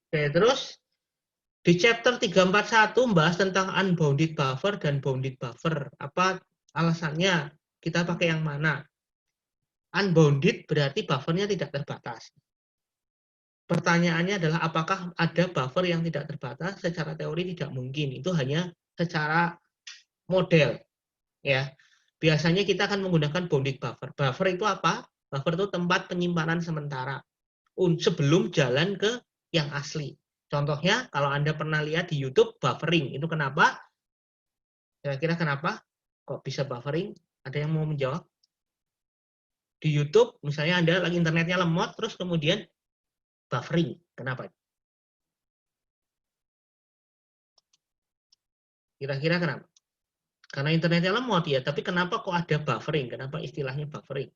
Oke, terus di chapter 341 membahas tentang unbounded buffer dan bounded buffer. Apa alasannya? Kita pakai yang mana? Unbounded berarti buffernya tidak terbatas. Pertanyaannya adalah apakah ada buffer yang tidak terbatas? Secara teori tidak mungkin. Itu hanya secara model. Ya, biasanya kita akan menggunakan bounded buffer. Buffer itu apa? Buffer itu tempat penyimpanan sementara sebelum jalan ke yang asli. Contohnya, kalau Anda pernah lihat di YouTube buffering, itu kenapa? Kira-kira kenapa? Kok bisa buffering? Ada yang mau menjawab? Di YouTube, misalnya Anda lagi internetnya lemot, terus kemudian buffering. Kenapa? Kira-kira kenapa? Karena internetnya lemot ya, tapi kenapa kok ada buffering? Kenapa istilahnya buffering?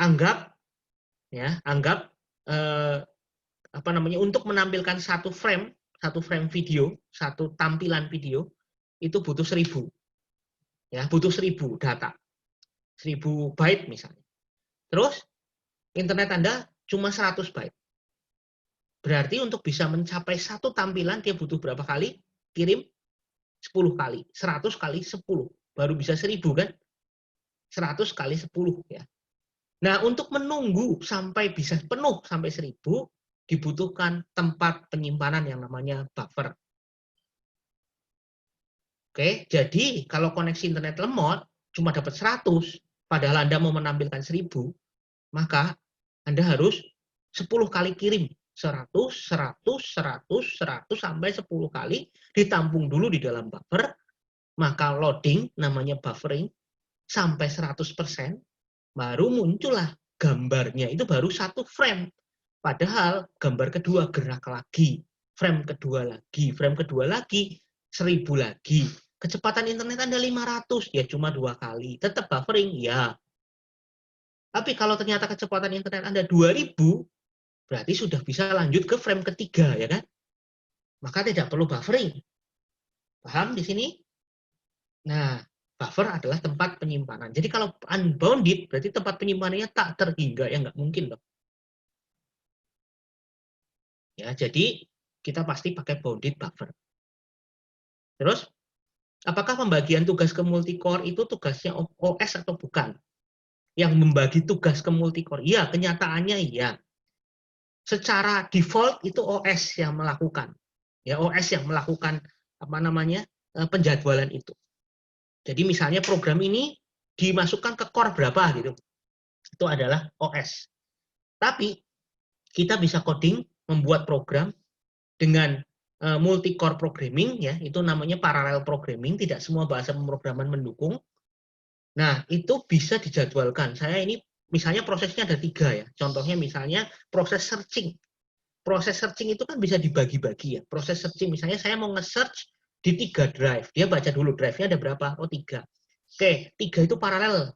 Anggap anggap apa namanya, untuk menampilkan satu frame video, satu tampilan video itu butuh 1000, ya, butuh 1000 data, 1000 byte misalnya. Terus internet Anda cuma 100 byte. Berarti untuk bisa mencapai satu tampilan dia butuh berapa kali kirim? 10 kali, 100 kali 10, baru bisa 1000 kan? 100 kali 10 ya. Nah, untuk menunggu sampai bisa penuh sampai 1000 dibutuhkan tempat penyimpanan yang namanya buffer. Oke, jadi kalau koneksi internet lemot cuma dapat 100, padahal Anda mau menampilkan 1000, maka Anda harus 10 kali kirim. 100, 100, 100, 100 sampai 10 kali ditampung dulu di dalam buffer, maka loading namanya buffering sampai 100%, baru muncullah gambarnya, itu baru satu frame. Padahal gambar kedua gerak lagi, frame kedua lagi, 1000 lagi. Kecepatan internet Anda 500, ya cuma 2 kali. Tetap buffering, ya. Tapi kalau ternyata kecepatan internet Anda 2000, berarti sudah bisa lanjut ke frame ketiga, ya kan? Maka tidak perlu buffering. Paham di sini? Nah, buffer adalah tempat penyimpanan. Jadi kalau unbounded, berarti tempat penyimpanannya tak terhingga, ya nggak mungkin loh. Ya, jadi kita pasti pakai bounded buffer. Terus, apakah pembagian tugas ke multicore itu tugasnya OS atau bukan? Yang membagi tugas ke multicore? Iya, kenyataannya iya. Secara default itu OS yang melakukan. Ya, OS yang melakukan apa namanya? Penjadwalan itu. Jadi misalnya program ini dimasukkan ke core berapa gitu. Itu adalah OS. Tapi kita bisa coding, membuat program dengan multi-core programming, ya, itu namanya parallel programming, tidak semua bahasa pemrograman mendukung. Nah, itu bisa dijadwalkan. Saya ini misalnya prosesnya ada 3 ya. Contohnya misalnya proses searching. Proses searching itu kan bisa dibagi-bagi ya. Proses searching misalnya saya mau nge-search di 3 drive. Dia baca dulu drive-nya ada berapa? Oh, 3. Oke, 3 itu paralel.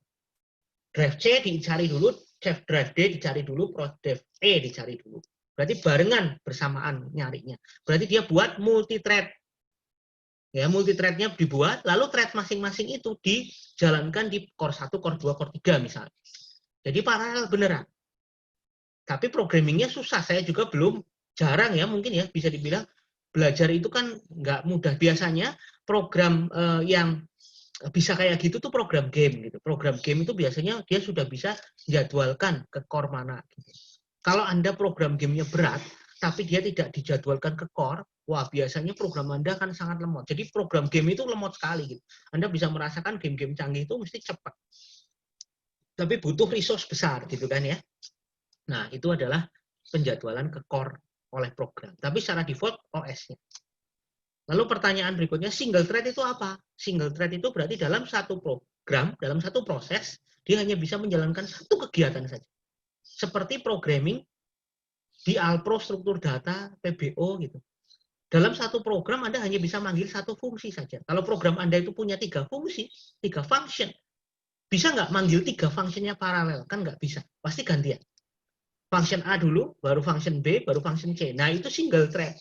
Drive C dicari dulu, drive D dicari dulu, drive E dicari dulu. Berarti barengan bersamaan nyarinya. Berarti dia buat multi-thread. Ya, multi-thread-nya dibuat, lalu thread masing-masing itu dijalankan di core 1, core 2, core 3 misalnya. Jadi paralel beneran. Tapi programmingnya susah. Saya juga belum, jarang ya mungkin ya bisa dibilang belajar itu kan nggak mudah. Biasanya program yang bisa kayak gitu tuh program game gitu. Program game itu biasanya dia sudah bisa jadwalkan ke core mana gitu. Kalau Anda program gamenya berat, tapi dia tidak dijadwalkan ke core, wah biasanya program Anda akan sangat lemot. Jadi program game itu lemot sekali gitu. Anda bisa merasakan game-game canggih itu mesti cepat. Tapi butuh resource besar gitu kan ya. Nah, itu adalah penjadwalan ke core oleh program. Tapi secara default OS-nya. Lalu pertanyaan berikutnya, single thread itu apa? Single thread itu berarti dalam satu program, dalam satu proses, dia hanya bisa menjalankan satu kegiatan saja. Seperti programming di Alpro, struktur data, PBO gitu. Dalam satu program Anda hanya bisa manggil satu fungsi saja. Kalau program Anda itu punya 3 fungsi, 3 function, bisa nggak manggil 3 functionnya paralel? Kan nggak bisa. Pasti gantian. Function A dulu, baru function B, baru function C. Nah, itu single thread.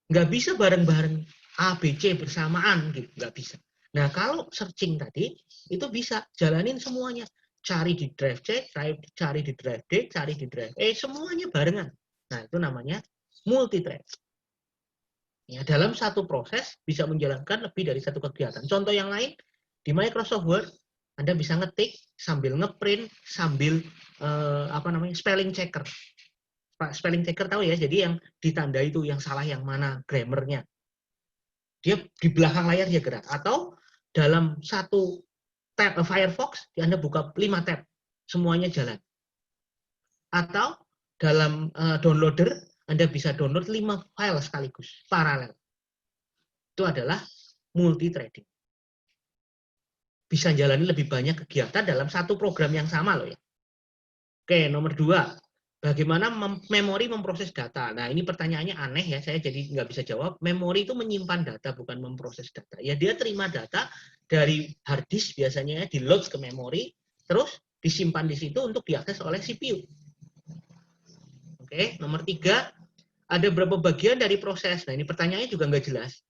Nggak bisa bareng-bareng A, B, C bersamaan gitu. Nggak bisa. Nah, kalau searching tadi, itu bisa jalanin semuanya. cari di drive C, cari di drive D, cari di drive E, semuanya barengan. Nah, itu namanya multi-thread. Ya, dalam satu proses bisa menjalankan lebih dari satu kegiatan. Contoh yang lain, di Microsoft Word, Anda bisa ngetik sambil ngeprint, sambil spelling checker. Spelling checker tahu ya, jadi yang ditanda itu yang salah yang mana, grammarnya. Dia di belakang layar dia gerak. Atau dalam satu tab Firefox, Anda buka 5 tab, semuanya jalan. Atau dalam downloader, Anda bisa download 5 file sekaligus, paralel. Itu adalah multi-threading. Bisa jalani lebih banyak kegiatan dalam satu program yang sama loh ya. Oke, nomor 2. Bagaimana memori memproses data? Nah, ini pertanyaannya aneh ya, saya jadi nggak bisa jawab. Memori itu menyimpan data, bukan memproses data. Ya, dia terima data dari hard disk biasanya ya, di-load ke memori, terus disimpan di situ untuk diakses oleh CPU. Oke, nomor 3. Ada berapa bagian dari proses? Nah, ini pertanyaannya juga nggak jelas.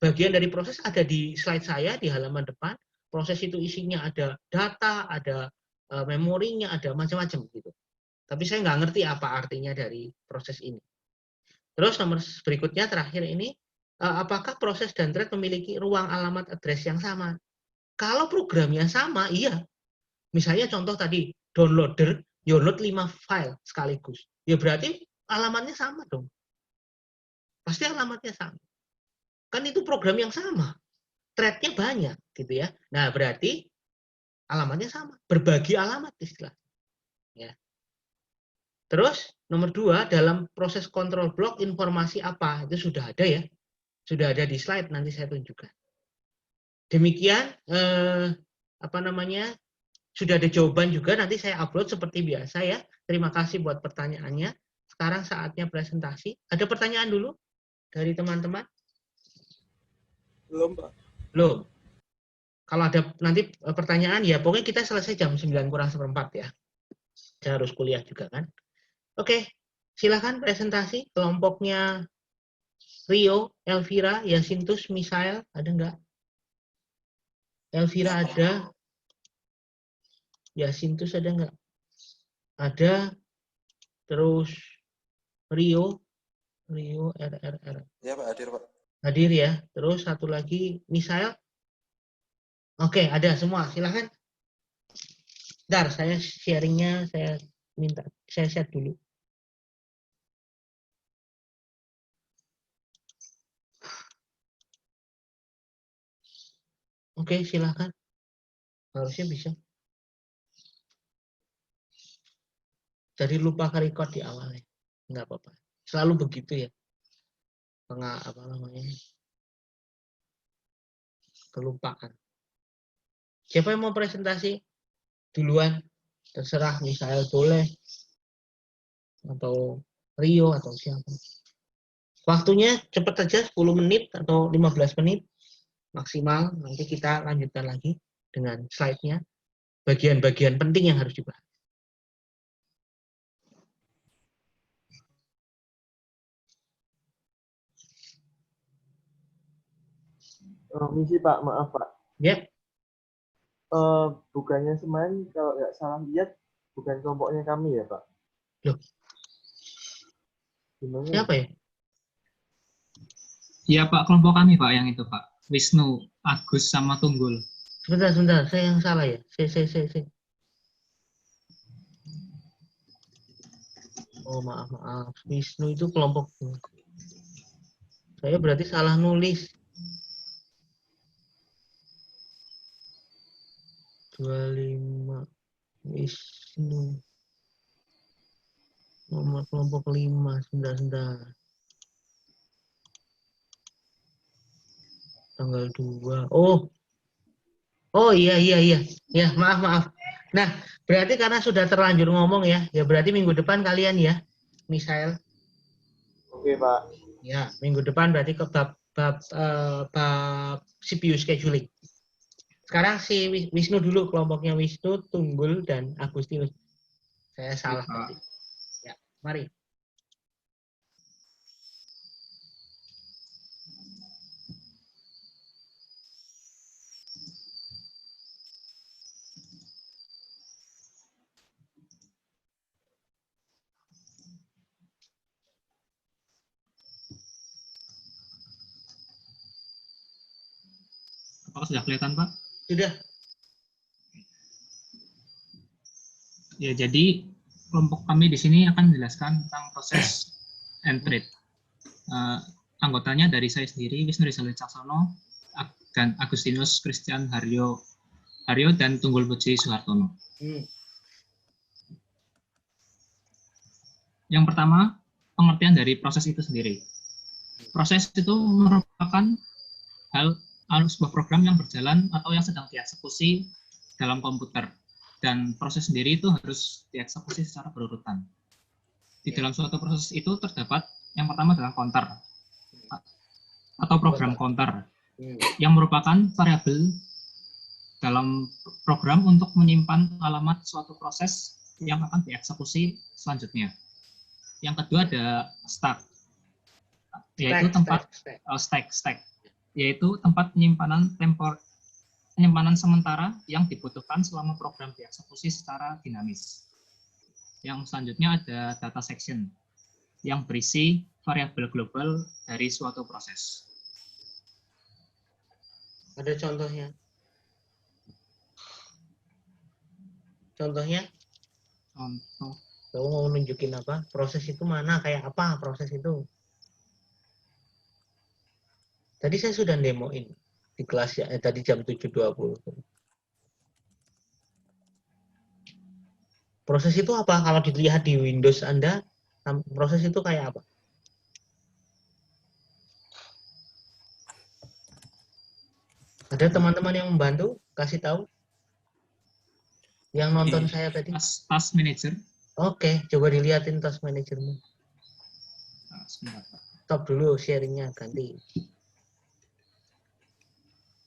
Bagian dari proses ada di slide saya, di halaman depan. Proses itu isinya ada data, ada memorinya, ada macam-macam gitu. Tapi saya nggak ngerti apa artinya dari proses ini. Terus nomor berikutnya terakhir ini, apakah proses dan thread memiliki ruang alamat address yang sama? Kalau programnya sama, iya. Misalnya contoh tadi, downloader, download 5 file sekaligus. Ya berarti alamatnya sama dong. Pasti alamatnya sama. Kan itu program yang sama. Thread-nya banyak gitu ya. Nah, berarti alamatnya sama. Berbagi alamat istilah. Ya. Terus nomor 2, dalam proses kontrol blok informasi apa? Itu sudah ada ya. Sudah ada di slide, nanti saya tunjukkan. Demikian sudah ada jawaban juga, nanti saya upload seperti biasa ya. Terima kasih buat pertanyaannya. Sekarang saatnya presentasi. Ada pertanyaan dulu dari teman-teman? Belum, Pak. Belum. Kalau ada nanti pertanyaan ya pokoknya kita selesai jam 9 kurang seperempat ya. Saya harus kuliah juga kan. Oke, silakan presentasi kelompoknya Rio, Elvira, Yasintus, Misael, ada nggak? Elvira ada, Yasintus ada nggak? Ada, terus Rio, RRR. Ya, Pak, hadir, Pak. Hadir ya. Terus satu lagi, Misael. Oke, ada semua. Silakan. Bentar, saya sharingnya, saya share dulu. Oke, silakan. Harusnya bisa. Jadi lupa ke-record di awalnya. Nggak apa-apa. Selalu begitu ya. Kelupaan. Siapa yang mau presentasi? Duluan. Terserah, Misael boleh. Atau Rio, atau siapa. Waktunya cepat saja, 10 menit atau 15 menit. Maksimal. Nanti kita lanjutkan lagi dengan slide-nya. Bagian-bagian penting yang harus dibahas. Misi Pak, maaf Pak. Ya. Bukannya semain kalau nggak salah lihat bukan kelompoknya kami ya Pak? Loh. Gimana Siapa ya? Iya Pak, kelompok kami Pak yang itu Pak. Wisnu, Agus, sama Tunggul. Sebentar, saya yang salah ya. Saya. Oh maaf. Wisnu itu kelompok. Saya berarti salah nulis. 25 Wisnu. Nomor kelompok 5. Sebentar. Tanggal 2. Oh iya. Ya, maaf. Nah, berarti karena sudah terlanjur ngomong ya. Ya berarti minggu depan kalian ya, Misael. Oke Pak. Ya, minggu depan berarti ke bab CPU scheduling. Sekarang si Wisnu dulu, kelompoknya Wisnu, Tunggul, dan Agustinus. Saya salah tadi. Ya, mari. Apakah sudah kelihatan, Pak? Sudah. Ya, jadi kelompok kami di sini akan menjelaskan tentang proses and trade. Anggotanya dari saya sendiri, Wisnu Rizal Wicaksono, dan Agustinus Christian Haryo dan Tunggul Puji Suhartono. Yang pertama, pengertian dari proses itu sendiri. Proses itu merupakan sebuah program yang berjalan atau yang sedang dieksekusi dalam komputer. Dan proses sendiri itu harus dieksekusi secara berurutan. Di dalam suatu proses itu terdapat yang pertama adalah counter atau program counter yang merupakan variabel dalam program untuk menyimpan alamat suatu proses yang akan dieksekusi selanjutnya. Yang kedua ada stack, yaitu tempat stack, yaitu tempat penyimpanan sementara yang dibutuhkan selama program dieksekusi secara dinamis. Yang selanjutnya ada data section yang berisi variabel global dari suatu proses. Ada contohnya? Contohnya? Contoh. Kamu mau nunjukin apa? Proses itu mana? Kayak apa proses itu? Tadi saya sudah demoin di kelas ya, tadi jam 7.20. Proses itu apa? Kalau dilihat di Windows Anda, proses itu kayak apa? Ada teman-teman yang membantu? Kasih tahu? Yang nonton saya tadi? Task Manager. Oke, coba dilihatin Task Managermu. Sebentar. Stop dulu sharingnya, ganti.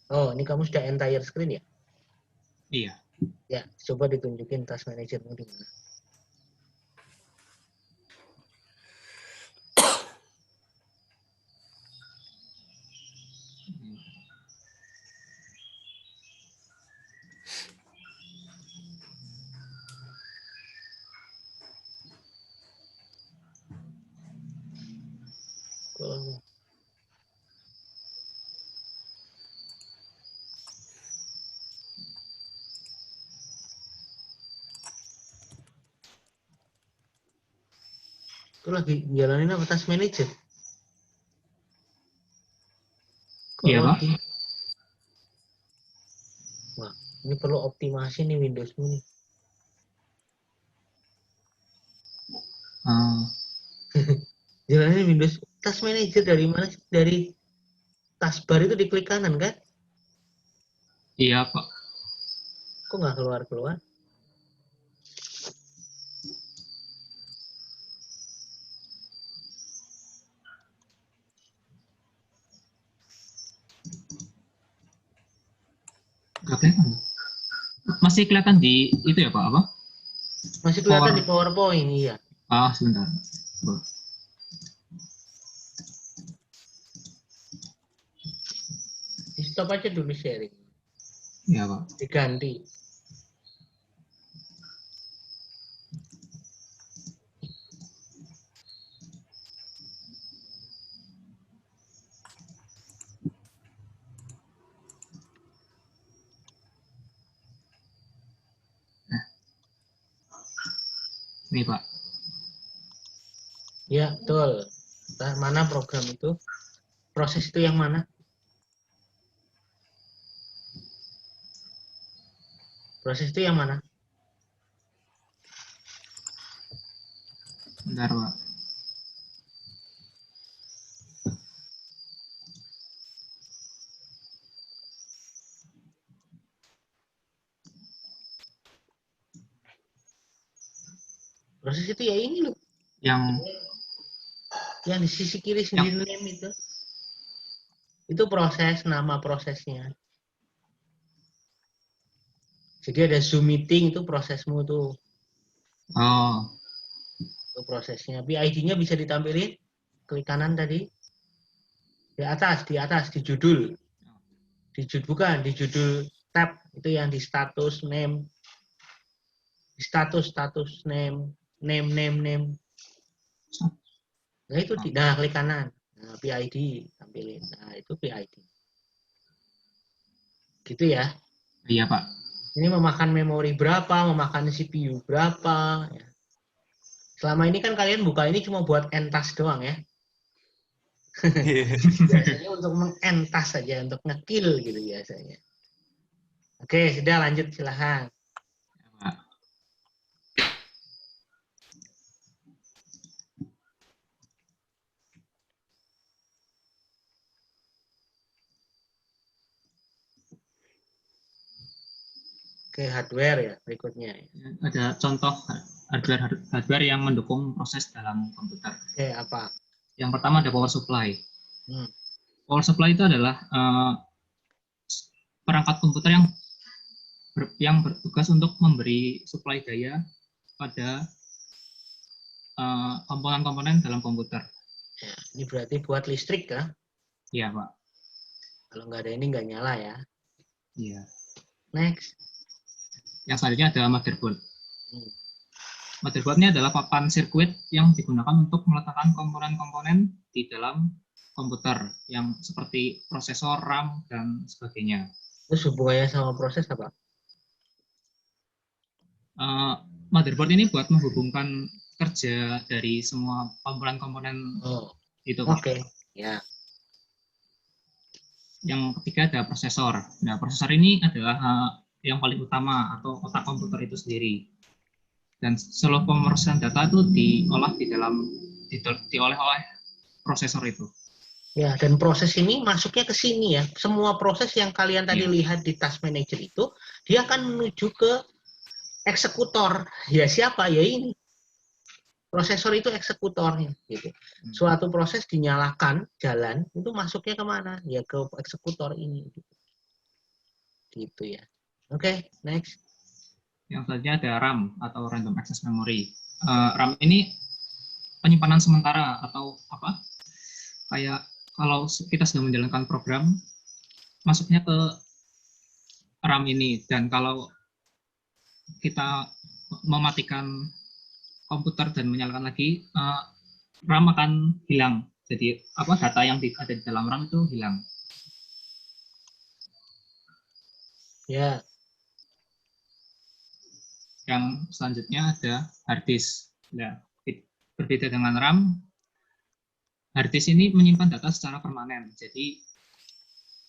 Oh, ini kamu sudah entire screen ya? Iya. Ya, coba ditunjukin Task Managermu di mana. Itu lagi jalanin apa? Task Manager? Iya, Pak. Wah, ini perlu optimasi nih Windowsmu nih. Jalanin Windows Task Manager dari mana sih? Dari taskbar itu diklik kanan kan? Iya, Pak. Kok nggak keluar-keluar? Masih kelihatan di itu ya, Pak? Apa? Masih kelihatan di PowerPoint, iya. Sebentar. Di stop aja dulu sharing. Iya, Pak. Diganti. Ini, Pak. Ya, betul. Nah, mana program itu? Proses itu yang mana? Proses itu yang mana? Bentar, Pak. Proses itu ya ini loh. Yang di sisi kiri sendiri name itu. Itu proses, nama prosesnya. Jadi ada Zoom meeting itu prosesmu tuh. Itu prosesnya. PID-nya bisa ditampilin. Klik kanan tadi. Di atas, di judul. Bukan, di judul tab. Itu yang di status, name. Di status, name. Name. Nah itu, klik kanan. Nah, PID tampilin. Nah itu PID. Gitu ya. Iya, Pak. Ini memakan memori berapa, memakan CPU berapa. Ya. Selama ini kan kalian buka ini cuma buat entas doang ya. Biasanya untuk mengentas saja, untuk ngekill gitu biasanya. Oke, sudah lanjut silahkan. Pak. Oke, hardware ya berikutnya. Ada contoh hardware yang mendukung proses dalam komputer. Oke, apa? Yang pertama ada power supply. Hmm. Power supply itu adalah perangkat komputer yang bertugas untuk memberi suplai daya pada komponen-komponen dalam komputer. Ya, ini berarti buat listrik kah? Iya, Pak. Kalau nggak ada ini nggak nyala ya. Iya. Next. Yang selanjutnya adalah motherboard. Hmm. Motherboard ini adalah papan sirkuit yang digunakan untuk meletakkan komponen-komponen di dalam komputer yang seperti prosesor, RAM, dan sebagainya. Terus hubungannya sama proses apa? Motherboard ini buat menghubungkan kerja dari semua komponen-komponen itu, Pak. Oke. Ya. Yang ketiga ada prosesor. Nah, prosesor ini adalah yang paling utama atau otak komputer itu sendiri. Dan seluruh pemrosesan data itu diolah oleh prosesor itu. Ya, dan proses ini masuknya ke sini ya. Semua proses yang kalian tadi lihat di task manager itu, dia akan menuju ke eksekutor. Ya siapa? Ya ini. Prosesor itu eksekutornya. Gitu. Suatu proses dinyalakan, jalan, itu masuknya kemana? Ya ke eksekutor ini. Gitu ya. Oke, next. Yang selanjutnya ada RAM atau Random Access Memory. RAM ini penyimpanan sementara atau apa? Kayak kalau kita sedang menjalankan program, masuknya ke RAM ini. Dan kalau kita mematikan komputer dan menyalakan lagi, RAM akan hilang. Jadi data yang ada di dalam RAM itu hilang. Ya. Yang selanjutnya ada hard disk. Nah, berbeda dengan RAM, hard disk ini menyimpan data secara permanen. Jadi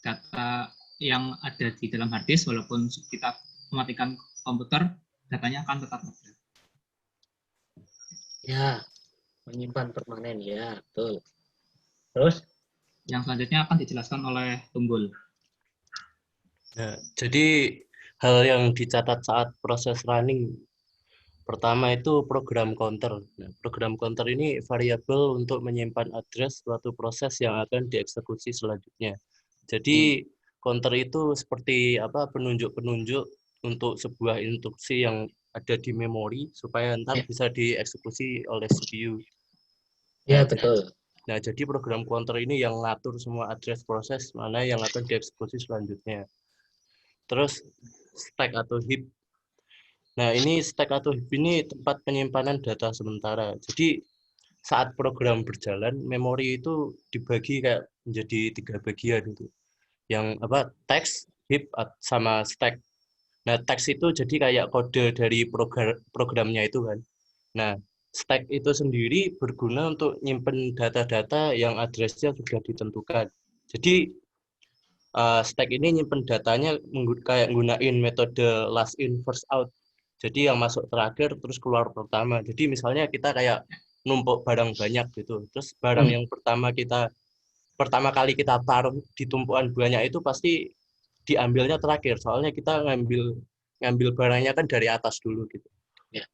data yang ada di dalam hard disk, walaupun kita mematikan komputer, datanya akan tetap ada. Ya, menyimpan permanen ya, betul. Terus? Yang selanjutnya akan dijelaskan oleh Tunggul. Nah, jadi hal yang dicatat saat proses running pertama itu program counter. Nah, program counter ini variabel untuk menyimpan address suatu proses yang akan dieksekusi selanjutnya. Jadi counter itu seperti penunjuk-penunjuk untuk sebuah instruksi yang ada di memori supaya ntar bisa dieksekusi oleh CPU. Ya, betul. Nah, jadi program counter ini yang ngatur semua address proses mana yang akan dieksekusi selanjutnya. Terus stack atau heap. Nah, ini stack atau heap ini tempat penyimpanan data sementara. Jadi saat program berjalan, memori itu dibagi kayak menjadi 3 bagian itu. Yang teks, heap, sama stack. Nah, teks itu jadi kayak kode dari programnya itu kan. Nah, stack itu sendiri berguna untuk nyimpen data-data yang address-nya sudah ditentukan. Jadi stack ini nyimpen datanya kayak gunain metode last in first out. Jadi yang masuk terakhir terus keluar pertama. Jadi misalnya kita kayak numpuk barang banyak gitu. Terus barang yang pertama kali kita taruh di tumpukan banyak itu pasti diambilnya terakhir. Soalnya kita ngambil barangnya kan dari atas dulu gitu. Ya.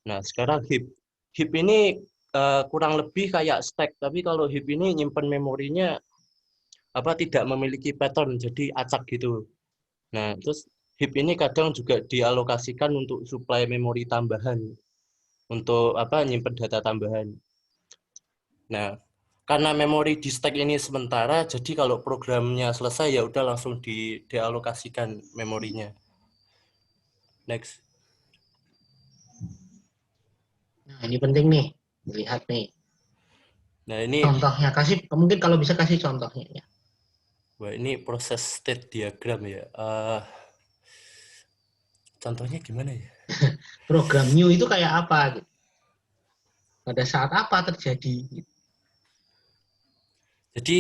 Nah, sekarang heap. Heap ini kurang lebih kayak stack, tapi kalau heap ini nyimpen memorinya tidak memiliki pattern, jadi acak gitu. Nah, terus heap ini kadang juga dialokasikan untuk suplai memori tambahan, untuk nyimpen data tambahan. Nah, karena memori di stack ini sementara, jadi kalau programnya selesai ya udah langsung dialokasikan memorinya. Next. Nah, ini penting nih, lihat nih. Nah, ini Contohnya, mungkin kalau bisa kasih contohnya ya. Wah, ini proses state diagram ya. Contohnya gimana ya? Program new itu kayak apa? Gitu. Pada saat apa terjadi? Gitu. Jadi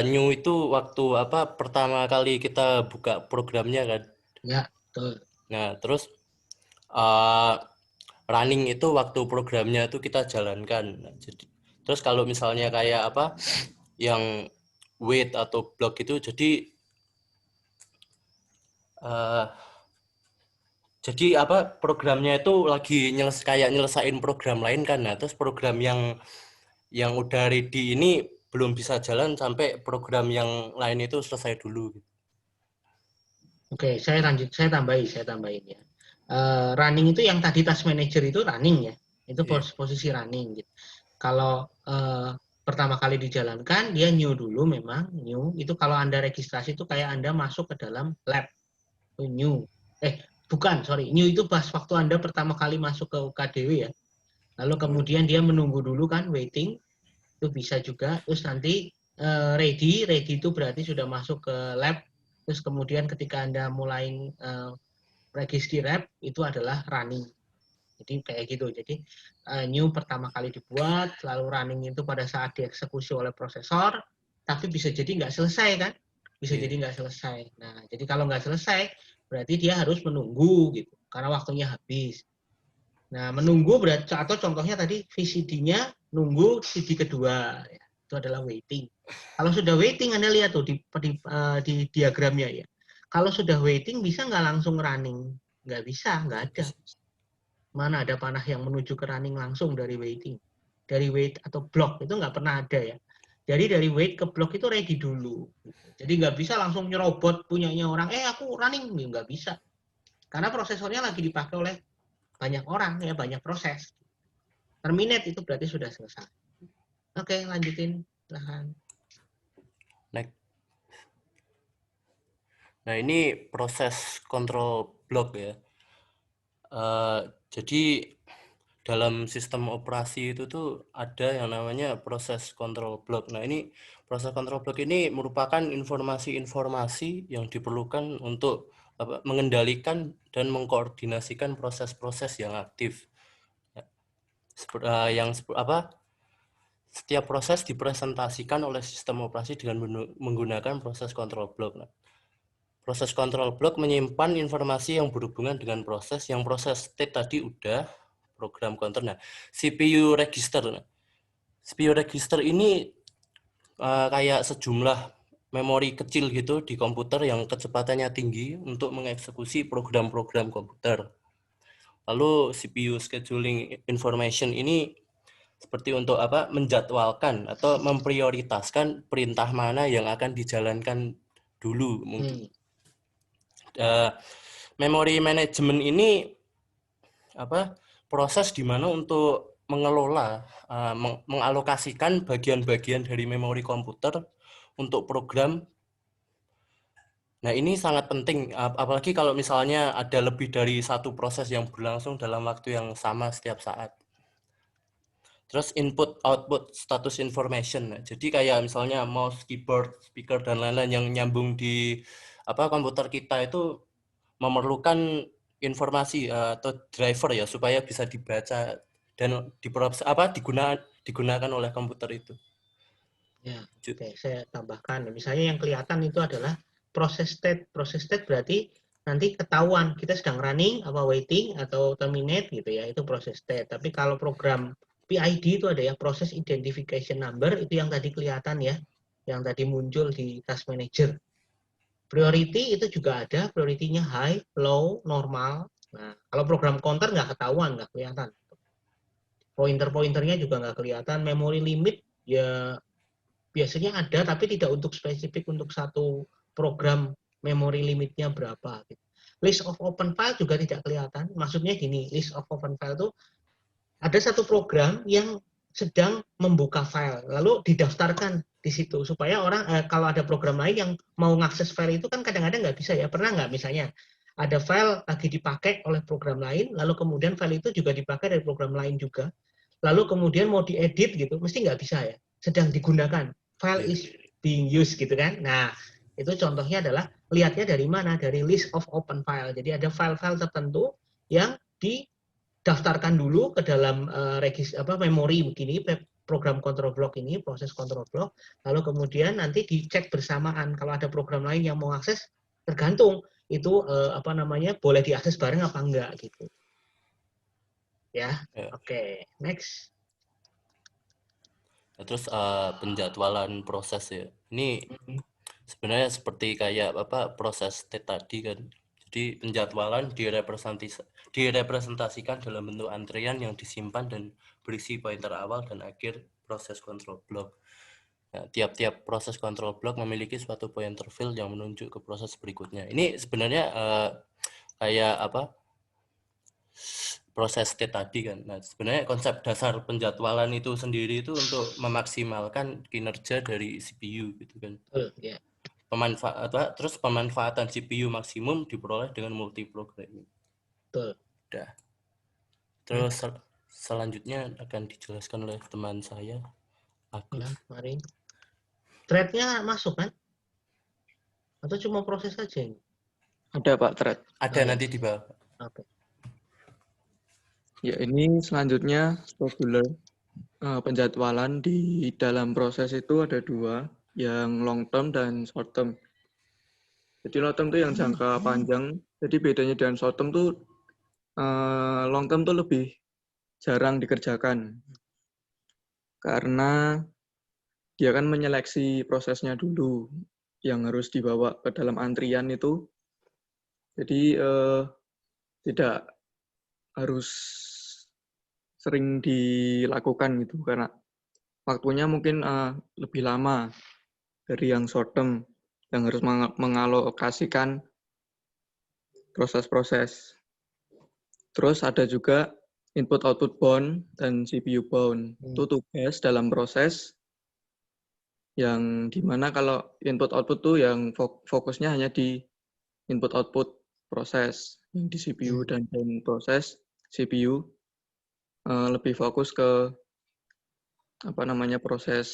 new itu waktu apa pertama kali kita buka programnya kan. Ya, betul. Nah, terus uh, running itu waktu programnya itu kita jalankan. Nah, jadi terus kalau misalnya kayak apa yang wait atau block itu jadi apa programnya itu lagi kayak nyelesain program lain kan. Nah, terus program yang udah ready ini belum bisa jalan sampai program yang lain itu selesai dulu. Oke, saya tambahin ya. Running itu yang tadi task manager itu running ya, itu posisi running. Gitu. Kalau pertama kali dijalankan dia new dulu memang new. Itu kalau Anda registrasi itu kayak Anda masuk ke dalam lab itu new. New itu pas waktu Anda pertama kali masuk ke UKDW ya. Lalu kemudian dia menunggu dulu kan, waiting itu bisa juga. Terus nanti ready itu berarti sudah masuk ke lab. Terus kemudian ketika Anda mulai register lab itu adalah running. Jadi kayak gitu. Jadi new pertama kali dibuat, lalu running itu pada saat dieksekusi oleh prosesor, tapi bisa jadi nggak selesai kan? Bisa jadi nggak selesai. Nah, jadi kalau nggak selesai, berarti dia harus menunggu gitu, karena waktunya habis. Nah, menunggu berarti atau contohnya tadi VCD-nya nunggu CD kedua, ya, itu adalah waiting. Kalau sudah waiting, Anda lihat tuh di diagramnya ya. Kalau sudah waiting bisa nggak langsung running? Nggak bisa, nggak ada. Mana ada panah yang menuju ke running langsung dari waiting. Dari wait atau block itu nggak pernah ada ya. Jadi dari wait ke block itu ready dulu. Jadi nggak bisa langsung nyerobot punyanya orang, aku running, nggak bisa. Karena prosesornya lagi dipakai oleh banyak orang ya, banyak proses. Terminate itu berarti sudah selesai. Oke, lanjutin silahkan. Nah, ini proses kontrol blok ya. Jadi dalam sistem operasi itu tuh ada yang namanya proses kontrol blok. Nah, ini proses kontrol blok ini merupakan informasi-informasi yang diperlukan untuk mengendalikan dan mengkoordinasikan proses-proses yang aktif. Setiap proses dipresentasikan oleh sistem operasi dengan menggunakan proses kontrol blok. Nah, proses kontrol blok menyimpan informasi yang berhubungan dengan proses. Yang proses state tadi udah program counter. Nah, CPU register. Nah, CPU register ini kayak sejumlah memori kecil gitu di komputer yang kecepatannya tinggi untuk mengeksekusi program-program komputer. Lalu CPU scheduling information ini seperti untuk menjadwalkan atau memprioritaskan perintah mana yang akan dijalankan dulu mungkin. Memory management ini proses di mana untuk mengelola, mengalokasikan bagian-bagian dari memori komputer untuk program. Nah, ini sangat penting, apalagi kalau misalnya ada lebih dari satu proses yang berlangsung dalam waktu yang sama setiap saat. Terus input output status information. Nah, jadi kayak misalnya mouse, keyboard, speaker dan lain-lain yang nyambung di komputer kita itu memerlukan informasi atau driver ya supaya bisa dibaca dan digunakan oleh komputer itu. Ya, oke, saya tambahkan. Misalnya yang kelihatan itu adalah proses state. Proses state berarti nanti ketahuan kita sedang running, apa waiting atau terminate gitu ya, itu proses state. Tapi kalau program PID itu ada ya, proses identification number, itu yang tadi kelihatan ya, yang tadi muncul di task manager. Priority itu juga ada, priority-nya high, low, normal. Nah, kalau program counter nggak ketahuan, nggak kelihatan. Pointer-pointernya juga nggak kelihatan. Memory limit ya biasanya ada, tapi tidak untuk spesifik untuk satu program memory limitnya berapa. List of open file juga tidak kelihatan. Maksudnya gini, list of open file itu ada satu program yang sedang membuka file, lalu didaftarkan di situ supaya orang kalau ada program lain yang mau ngakses file itu kan kadang-kadang nggak bisa ya. Pernah nggak misalnya ada file lagi dipakai oleh program lain, lalu kemudian file itu juga dipakai dari program lain juga, lalu kemudian mau diedit gitu, mesti nggak bisa ya. Sedang digunakan, file is being used gitu kan. Nah, Itu contohnya adalah lihatnya dari mana? Dari list of open file. Jadi ada file-file tertentu yang didaftarkan dulu ke dalam memori begini, program control block ini, proses control block, lalu kemudian nanti dicek bersamaan. Kalau ada program lain yang mau akses, tergantung itu boleh diakses bareng apa enggak gitu. Ya, oke. Next. Nah, terus penjadwalan proses ya. Ini sebenarnya seperti kayak proses T tadi kan. Jadi penjadwalan direpresentasikan dalam bentuk antrian yang disimpan dan berisi pointer awal dan akhir proses control block. Nah, tiap-tiap proses control block memiliki suatu pointer field yang menunjuk ke proses berikutnya. Ini sebenarnya kayak proses T tadi kan. Nah, sebenarnya konsep dasar penjadwalan itu sendiri itu untuk memaksimalkan kinerja dari CPU gitu kan. Ya. Terus pemanfaatan CPU maksimum diperoleh dengan multiprogramming. Betul. Udah. Terus selanjutnya akan dijelaskan oleh teman saya, Agus. Ya, mari. Thread-nya masuk kan? Atau cuma proses saja ini? Ada Pak thread. Ada nanti di bawah. Oke. Ya, ini selanjutnya scheduler. Penjadwalan di dalam proses itu ada dua, yang long term dan short term. Jadi long term itu yang jangka panjang. Jadi bedanya dengan short term tuh long term tuh lebih jarang dikerjakan. Karena dia kan menyeleksi prosesnya dulu yang harus dibawa ke dalam antrian itu. Jadi tidak harus sering dilakukan gitu karena waktunya mungkin lebih lama dari yang short term yang harus mengalokasikan proses-proses. Terus ada juga input output bound dan CPU bound. Itu tugas dalam proses yang dimana kalau input output tuh yang fokusnya hanya di input output proses, yang di CPU dan proses CPU lebih fokus ke proses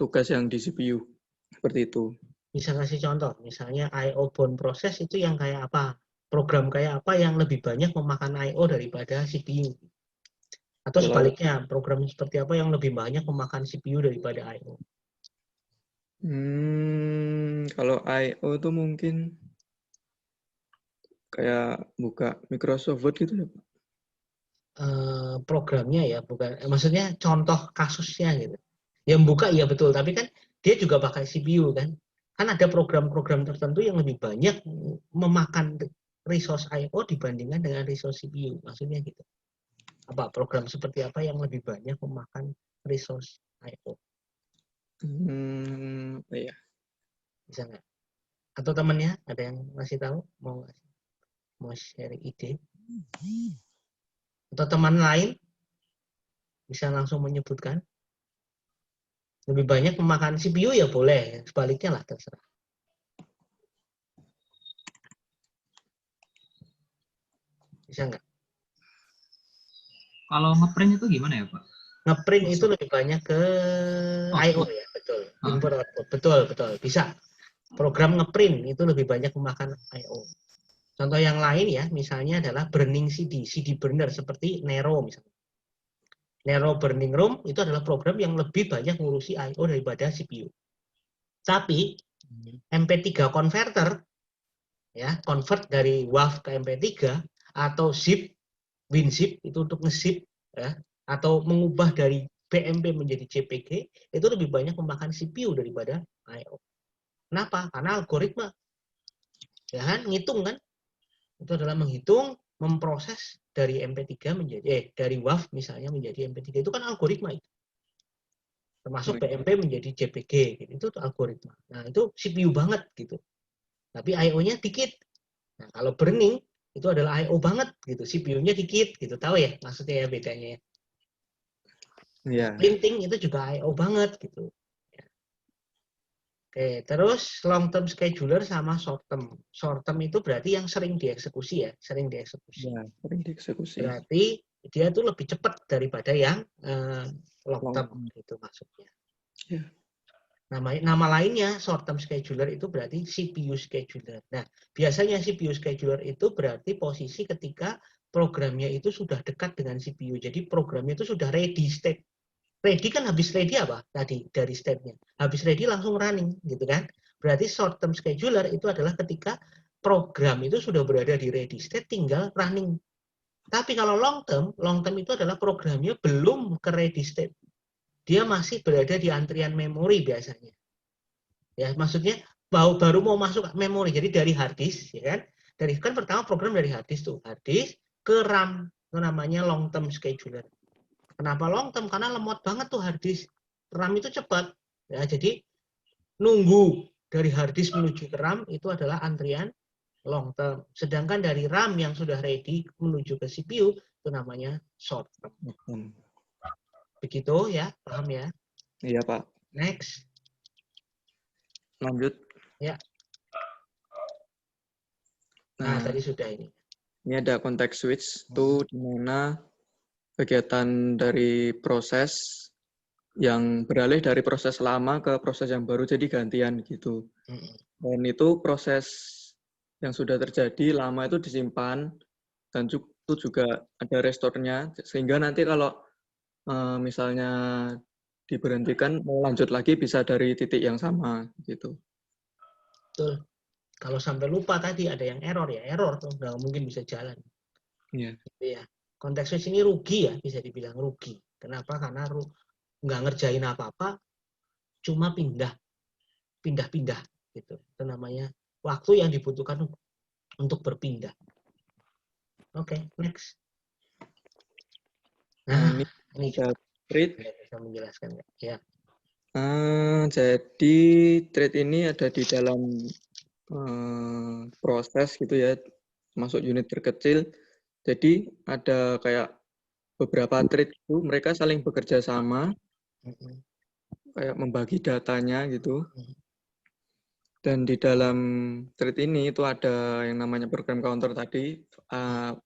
tugas yang di CPU seperti itu. Bisa kasih contoh, misalnya I/O bound proses itu yang kayak apa? Program kayak apa yang lebih banyak memakan I/O daripada CPU? Atau sebaliknya, program seperti apa yang lebih banyak memakan CPU daripada I/O? Kalau I/O itu mungkin kayak buka Microsoft Word gitu ya, Pak? Programnya ya, bukan. Maksudnya contoh kasusnya gitu. Yang buka ya betul, tapi kan dia juga pakai CPU kan. Kan ada program-program tertentu yang lebih banyak memakan resource I/O dibandingkan dengan resource CPU. Maksudnya gitu. Apa program seperti apa yang lebih banyak memakan resource I/O? Apa ya? Bisa nggak? Atau temannya ada yang ngasih tahu? Mau share ide? Atau teman lain bisa langsung menyebutkan? Lebih banyak memakan CPU ya boleh, sebaliknya lah terserah. Bisa nggak? Kalau ngeprint itu gimana ya, Pak? Ngeprint itu lebih banyak ke I/O ya, betul. Input output, betul, bisa. Program ngeprint itu lebih banyak memakan I/O. Contoh yang lain ya, misalnya adalah burning CD burner seperti Nero misalnya. Nero Burning Room itu adalah program yang lebih banyak ngurusi I/O daripada CPU. Tapi MP3 converter, ya, convert dari WAV ke MP3 atau zip, WinZip itu untuk nge-zip, ya, atau mengubah dari BMP menjadi JPG itu lebih banyak memakan CPU daripada I/O. Kenapa? Karena algoritma, ya kan, ngitung kan, itu adalah menghitung, memproses dari MP3 menjadi dari WAV misalnya menjadi MP3 itu kan algoritma itu. Termasuk BMP menjadi JPG gitu. Itu algoritma. Nah, itu CPU banget gitu. Tapi I/O-nya dikit. Nah, kalau burning itu adalah I/O banget gitu. CPU-nya dikit gitu. Tahu ya maksudnya ya bedanya ya. Iya. Printing itu juga I/O banget gitu. Oke, terus long term scheduler sama short term. Short term itu berarti yang sering dieksekusi ya, sering dieksekusi. Ya, sering dieksekusi. Berarti dia tuh lebih cepat daripada yang long term gitu maksudnya. Ya. Nama lainnya short term scheduler itu berarti CPU scheduler. Nah, biasanya CPU scheduler itu berarti posisi ketika programnya itu sudah dekat dengan CPU. Jadi programnya itu sudah ready state. Ready kan habis ready apa tadi dari state-nya? Habis ready langsung running gitu kan. Berarti short term scheduler itu adalah ketika program itu sudah berada di ready state tinggal running. Tapi kalau long term itu adalah programnya belum ke ready state. Dia masih berada di antrian memori biasanya. Ya, maksudnya baru mau masuk memori. Jadi dari hard disk, ya kan? Dari kan pertama program dari hard disk tuh, hard disk ke RAM, itu namanya long term scheduler. Kenapa long term? Karena lemot banget tuh hard disk. RAM itu cepat. Ya, jadi nunggu dari hard disk menuju ke RAM itu adalah antrian long term. Sedangkan dari RAM yang sudah ready menuju ke CPU itu namanya short term. Begitu ya, paham ya? Iya, Pak. Next. Lanjut. Ya. Nah, tadi sudah ini. Ini ada context switch, itu di mana kegiatan dari proses yang beralih dari proses lama ke proses yang baru, jadi gantian gitu. Dan itu proses yang sudah terjadi lama itu disimpan, dan itu juga ada restore-nya, sehingga nanti kalau misalnya diberhentikan, mau lanjut lagi bisa dari titik yang sama gitu. Betul. Kalau sampai lupa tadi ada yang error ya, error tuh nggak mungkin bisa jalan. Iya. Gitu ya. Konteks switch ini rugi ya, bisa dibilang rugi. Kenapa? Karena nggak ngerjain apa-apa, cuma pindah-pindah gitu. Itu namanya waktu yang dibutuhkan untuk berpindah. Oke, next. Nah, ini juga bisa menjelaskan ya. Jadi thread ini ada di dalam proses gitu ya, masuk unit terkecil. Jadi ada kayak beberapa thread itu mereka saling bekerja sama, kayak membagi datanya gitu. Dan di dalam thread ini itu ada yang namanya program counter tadi,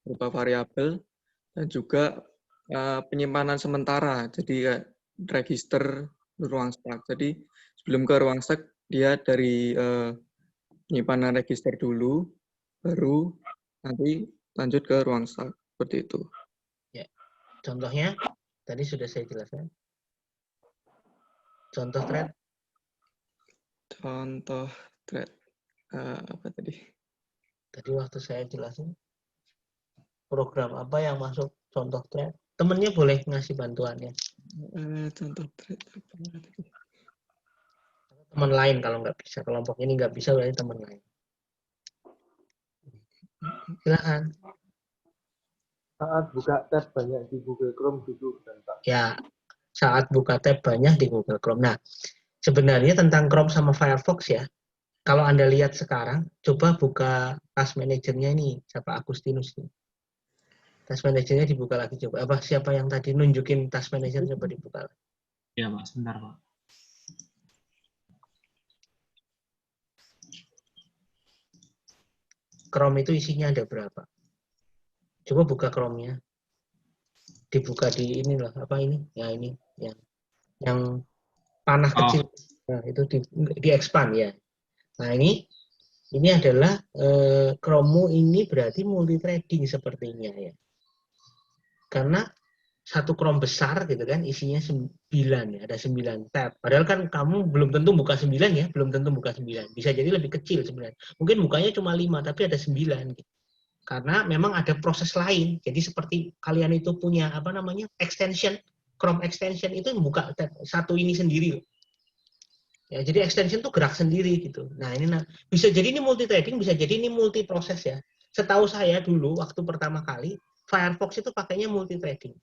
berupa variabel dan juga penyimpanan sementara. Jadi kayak register ruang stack. Jadi sebelum ke ruang stack dia dari penyimpanan register dulu, baru nanti lanjut ke ruang stack seperti itu. Ya, contohnya tadi sudah saya jelaskan. Contoh thread. Contoh thread apa tadi? Tadi waktu saya jelasin program apa yang masuk contoh thread. Temennya boleh ngasih bantuannya. Contoh thread apa tadi? Teman lain kalau nggak bisa, kelompok ini nggak bisa berarti teman lain. Silakan. Saat buka tab banyak di Google Chrome dulu dan Pak. Ya, saat buka tab banyak di Google Chrome. Nah, sebenarnya tentang Chrome sama Firefox ya. Kalau Anda lihat sekarang, coba buka task manajernya ini, siapa Agustinus ini. Task manajernya dibuka lagi coba. Apa siapa yang tadi nunjukin task manager coba dibuka lagi. Ya, Pak, sebentar, Pak. Chrome itu isinya ada berapa? Coba buka Chrome-nya. Dibuka di ini loh, apa ini? Ya ini yang panah kecil. Nah, itu di expand ya. Nah, ini adalah Chrome ini berarti multi threading sepertinya ya. Karena satu Chrome besar gitu kan isinya 9 ya, ada 9 tab. Padahal kan kamu belum tentu buka 9 ya, belum tentu buka 9. Bisa jadi lebih kecil sebenarnya. Mungkin bukanya cuma 5 tapi ada 9 gitu. Karena memang ada proses lain. Jadi seperti kalian itu punya apa namanya? Extension, Chrome extension itu buka tab satu ini sendiri. Ya, jadi extension tuh gerak sendiri gitu. Nah, ini bisa jadi ini multi threading, bisa jadi ini multi proses ya. Setahu saya dulu waktu pertama kali Firefox itu pakainya multi threading.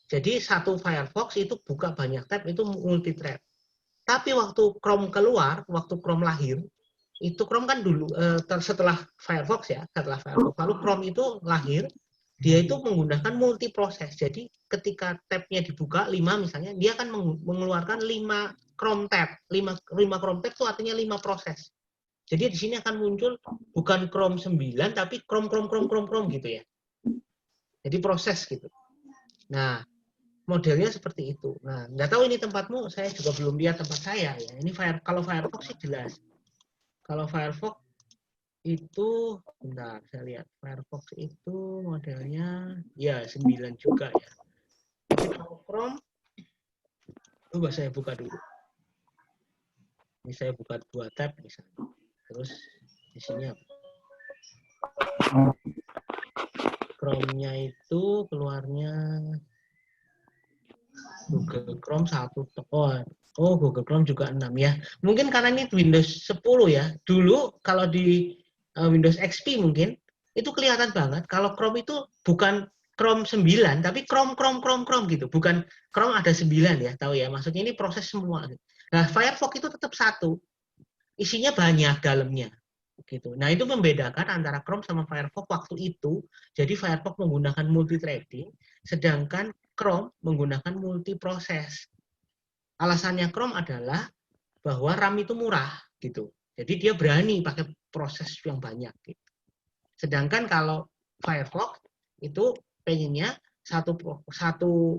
Jadi satu Firefox itu buka banyak tab itu multi thread. Tapi waktu Chrome keluar, waktu Chrome lahir, itu Chrome kan dulu setelah Firefox ya, setelah Firefox. Lalu Chrome itu lahir, dia itu menggunakan multi proses. Jadi ketika tabnya dibuka 5 misalnya, dia akan mengeluarkan 5 Chrome tab. 5 Chrome tab itu artinya 5 proses. Jadi di sini akan muncul bukan Chrome 9 tapi Chrome gitu ya. Jadi proses gitu. Nah, modelnya seperti itu. Nah, nggak tahu ini tempatmu, saya juga belum lihat tempat saya ya. Ini kalau Firefox sih jelas. Kalau Firefox itu, bentar, saya lihat. Firefox itu modelnya, ya 9 juga ya. Tapi kalau Chrome, coba saya buka dulu. Ini saya buka 2 tab misalnya. Terus di sini apa? Chrome-nya itu keluarnya Google Chrome 1. Oh, Google Chrome juga 6 ya. Mungkin karena ini Windows 10 ya. Dulu kalau di Windows XP mungkin itu kelihatan banget kalau Chrome itu bukan Chrome 9 tapi Chrome gitu. Bukan Chrome ada 9 ya, tahu ya. Maksudnya ini proses semua. Nah, Firefox itu tetap 1. Isinya banyak dalamnya. Gitu. Nah, itu membedakan antara Chrome sama Firefox waktu itu. Jadi Firefox menggunakan multi-threading, sedangkan Chrome menggunakan multi-proses. Alasannya Chrome adalah bahwa RAM itu murah, gitu. Jadi dia berani pakai proses yang banyak. Gitu. Sedangkan kalau Firefox itu pengennya satu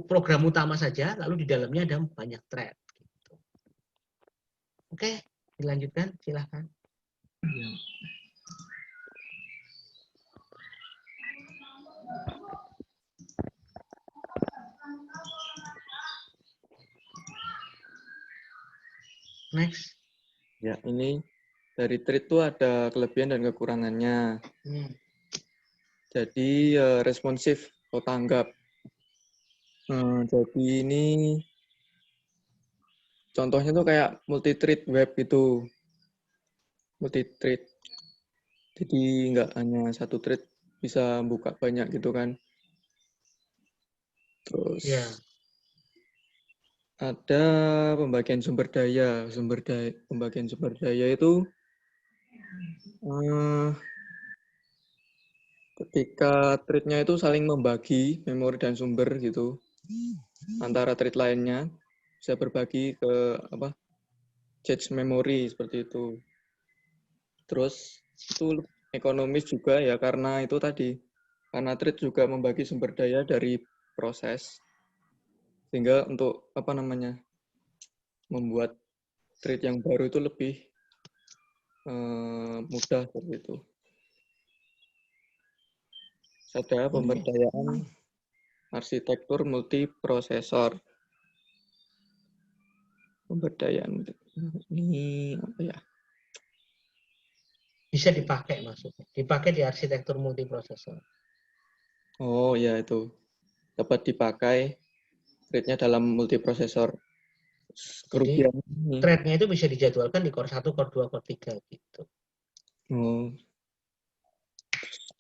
program utama saja, lalu di dalamnya ada banyak thread. Gitu. Oke, dilanjutkan, silahkan. Ya. Next. Ya, ini dari thread itu ada kelebihan dan kekurangannya. Jadi responsif atau tanggap. Jadi ini contohnya tuh kayak multi-thread web gitu. Multi-thread. Jadi nggak hanya satu thread bisa buka banyak gitu kan. Terus ada pembagian sumber daya. Pembagian sumber daya itu ketika thread-nya itu saling membagi memori dan sumber gitu antara thread lainnya, bisa berbagi ke cache memori seperti itu. Terus itu ekonomis juga ya karena itu tadi, karena thread juga membagi sumber daya dari proses, sehingga untuk membuat thread yang baru itu lebih mudah seperti itu. Ada pemberdayaan arsitektur multiprosesor. Pemberdayaan ini apa ya? Bisa dipakai maksudnya. Dipakai di arsitektur multiprosesor. Oh ya, itu dapat dipakai thread-nya dalam multiprosesor. Jadi Kerugian thread-nya itu bisa dijadwalkan di core 1, core 2, core 3 gitu. Oh.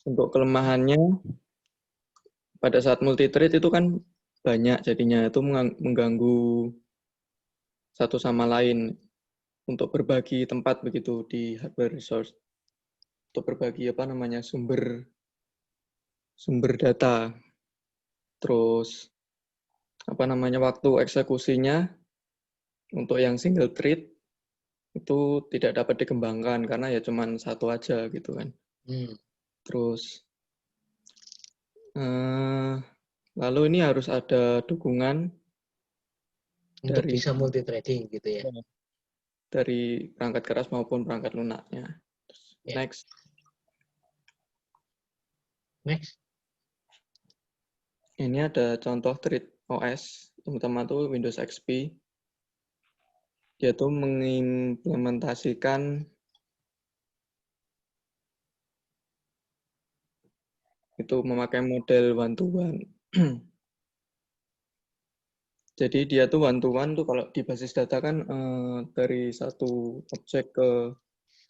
Untuk kelemahannya pada saat multi-thread itu kan banyak jadinya itu mengganggu satu sama lain untuk berbagi tempat begitu di hardware resource. Untuk berbagi sumber data. Terus waktu eksekusinya untuk yang single thread itu tidak dapat dikembangkan karena ya cuma satu aja gitu kan. Terus lalu ini harus ada dukungan untuk bisa multi-threading gitu ya. Dari perangkat keras maupun perangkat lunaknya. Ya. Next. Ini ada contoh thread OS, terutama tuh Windows XP. Dia tuh mengimplementasikan itu memakai model one-to-one. Jadi dia tuh one-to-one tuh kalau di basis data kan dari satu objek ke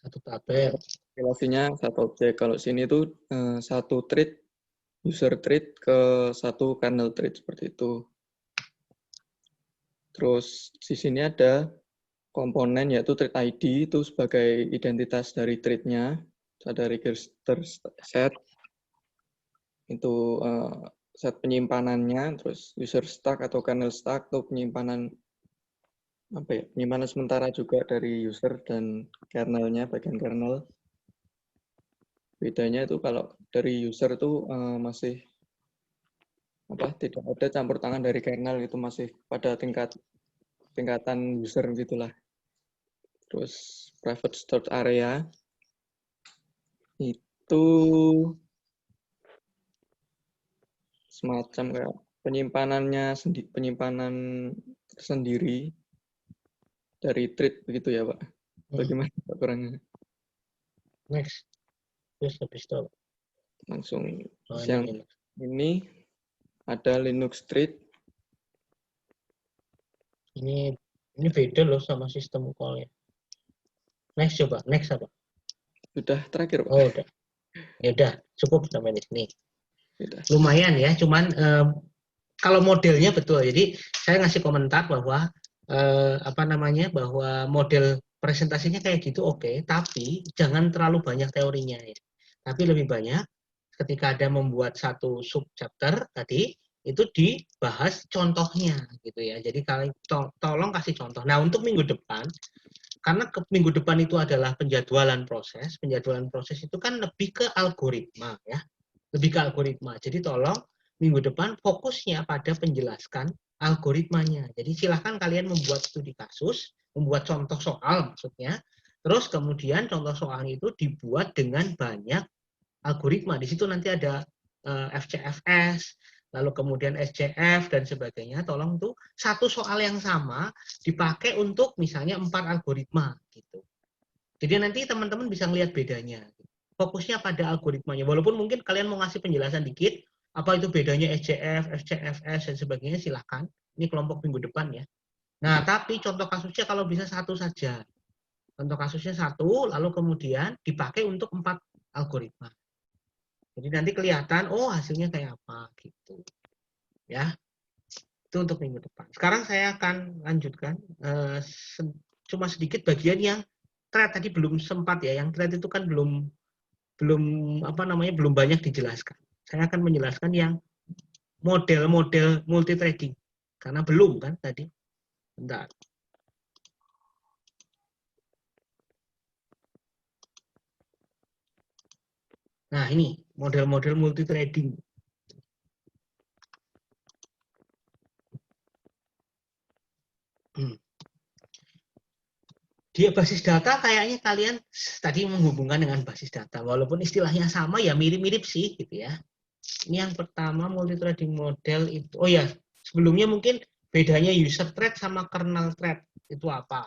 satu tabel. Relasinya satu objek. Kalau sini tuh satu thread, user thread ke satu kernel thread seperti itu. Terus di sini ada komponen yaitu thread ID itu sebagai identitas dari thread-nya. Ada register set itu set penyimpanannya, terus user stack atau kernel stack itu penyimpanan penyimpanan sementara juga dari user dan kernelnya, bagian kernel. Bedanya itu kalau dari user itu masih tidak ada campur tangan dari kernel, itu masih pada tingkatan user gitulah. Terus private stored area itu semacam kayak penyimpanan sendiri dari thread begitu ya Pak. Bagaimana Pak kurangnya? Next. Terus habis itu Langsung oh, yang ini ada Linux thread. Ini beda loh sama sistem call ya. Next coba, next apa? Sudah terakhir Pak. Oh udah. Ya udah, cukup sampai di sini. Sudah. Lumayan ya, cuman kalau modelnya betul. Jadi saya ngasih komentar bahwa bahwa model presentasinya kayak gitu oke, tapi jangan terlalu banyak teorinya ya. Tapi lebih banyak ketika ada membuat satu subchapter tadi itu dibahas contohnya gitu ya. Jadi kalian tolong kasih contoh. Nah, untuk minggu depan karena minggu depan itu adalah penjadwalan proses itu kan lebih ke algoritma ya. Lebih ke algoritma. Jadi tolong minggu depan fokusnya pada penjelaskan algoritmanya. Jadi silahkan kalian membuat studi kasus, membuat contoh soal maksudnya. Terus kemudian contoh soalnya itu dibuat dengan banyak algoritma. Di situ nanti ada FCFS, lalu kemudian SCF dan sebagainya. Tolong tuh satu soal yang sama dipakai untuk misalnya 4 algoritma gitu. Jadi nanti teman-teman bisa melihat bedanya. Fokusnya pada algoritmanya. Walaupun mungkin kalian mau ngasih penjelasan dikit, apa itu bedanya SCF, FCFS dan sebagainya silahkan. Ini kelompok minggu depan ya. Nah, tapi contoh kasusnya kalau bisa satu saja. Contoh kasusnya satu, lalu kemudian dipakai untuk 4 algoritma. Jadi nanti kelihatan, oh hasilnya kayak apa gitu. Ya, itu untuk minggu depan. Sekarang saya akan lanjutkan cuma sedikit bagian yang thread tadi belum sempat ya. Yang thread itu kan belum banyak dijelaskan. Saya akan menjelaskan yang model-model multithreading karena belum kan tadi. Bentar. Nah, ini model-model multithreading. Dia basis data kayaknya kalian tadi menghubungkan dengan basis data. Walaupun istilahnya sama ya mirip-mirip sih gitu ya. Ini yang pertama multithreading model itu. Oh ya, sebelumnya mungkin bedanya user thread sama kernel thread itu apa?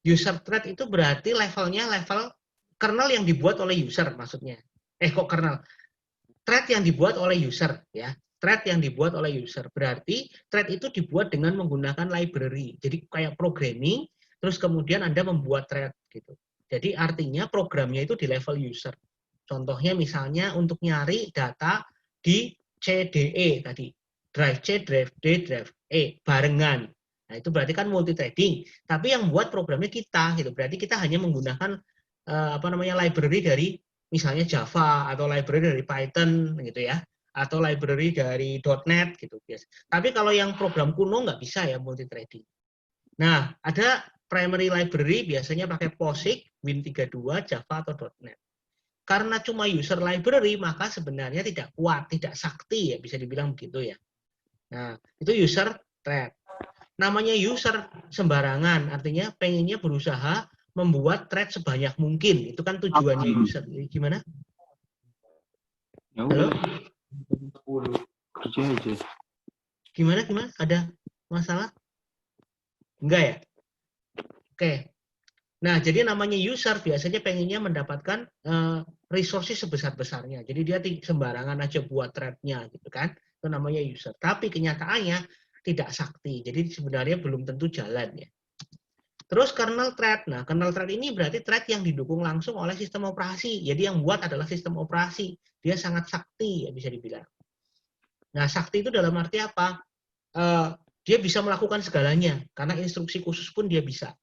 User thread itu berarti levelnya level kernel yang dibuat oleh user maksudnya. Kok kernel? Thread yang dibuat oleh user ya. Thread yang dibuat oleh user. Berarti thread itu dibuat dengan menggunakan library. Jadi kayak programming, terus kemudian Anda membuat thread gitu. Jadi artinya programnya itu di level user. Contohnya misalnya untuk nyari data di CDE tadi. Drive C, drive D, drive E barengan. Nah, itu berarti kan multithreading. Tapi yang buat programnya kita gitu. Berarti kita hanya menggunakan library dari misalnya Java atau library dari Python gitu ya, atau library dari .NET gitu biasa. Tapi kalau yang program kuno nggak bisa ya multithreading. Nah, ada primary library biasanya pakai POSIX, Win32, Java atau .NET. Karena cuma user library maka sebenarnya tidak kuat, tidak sakti ya bisa dibilang begitu ya. Nah, itu user thread. Namanya user sembarangan, artinya pengennya berusaha membuat thread sebanyak mungkin. Itu kan tujuannya user. Gimana? Halo? Gimana? Ada masalah? Enggak ya? Oke. Nah, jadi namanya user biasanya pengennya mendapatkan resources sebesar-besarnya. Jadi dia sembarangan aja buat thread-nya gitu kan. Itu namanya user. Tapi kenyataannya tidak sakti. Jadi sebenarnya belum tentu jalan ya. Terus kernel thread. Nah, kernel thread ini berarti thread yang didukung langsung oleh sistem operasi. Jadi yang buat adalah sistem operasi. Dia sangat sakti ya bisa dibilang. Nah, sakti itu dalam arti apa? Dia bisa melakukan segalanya karena instruksi khusus pun dia bisa.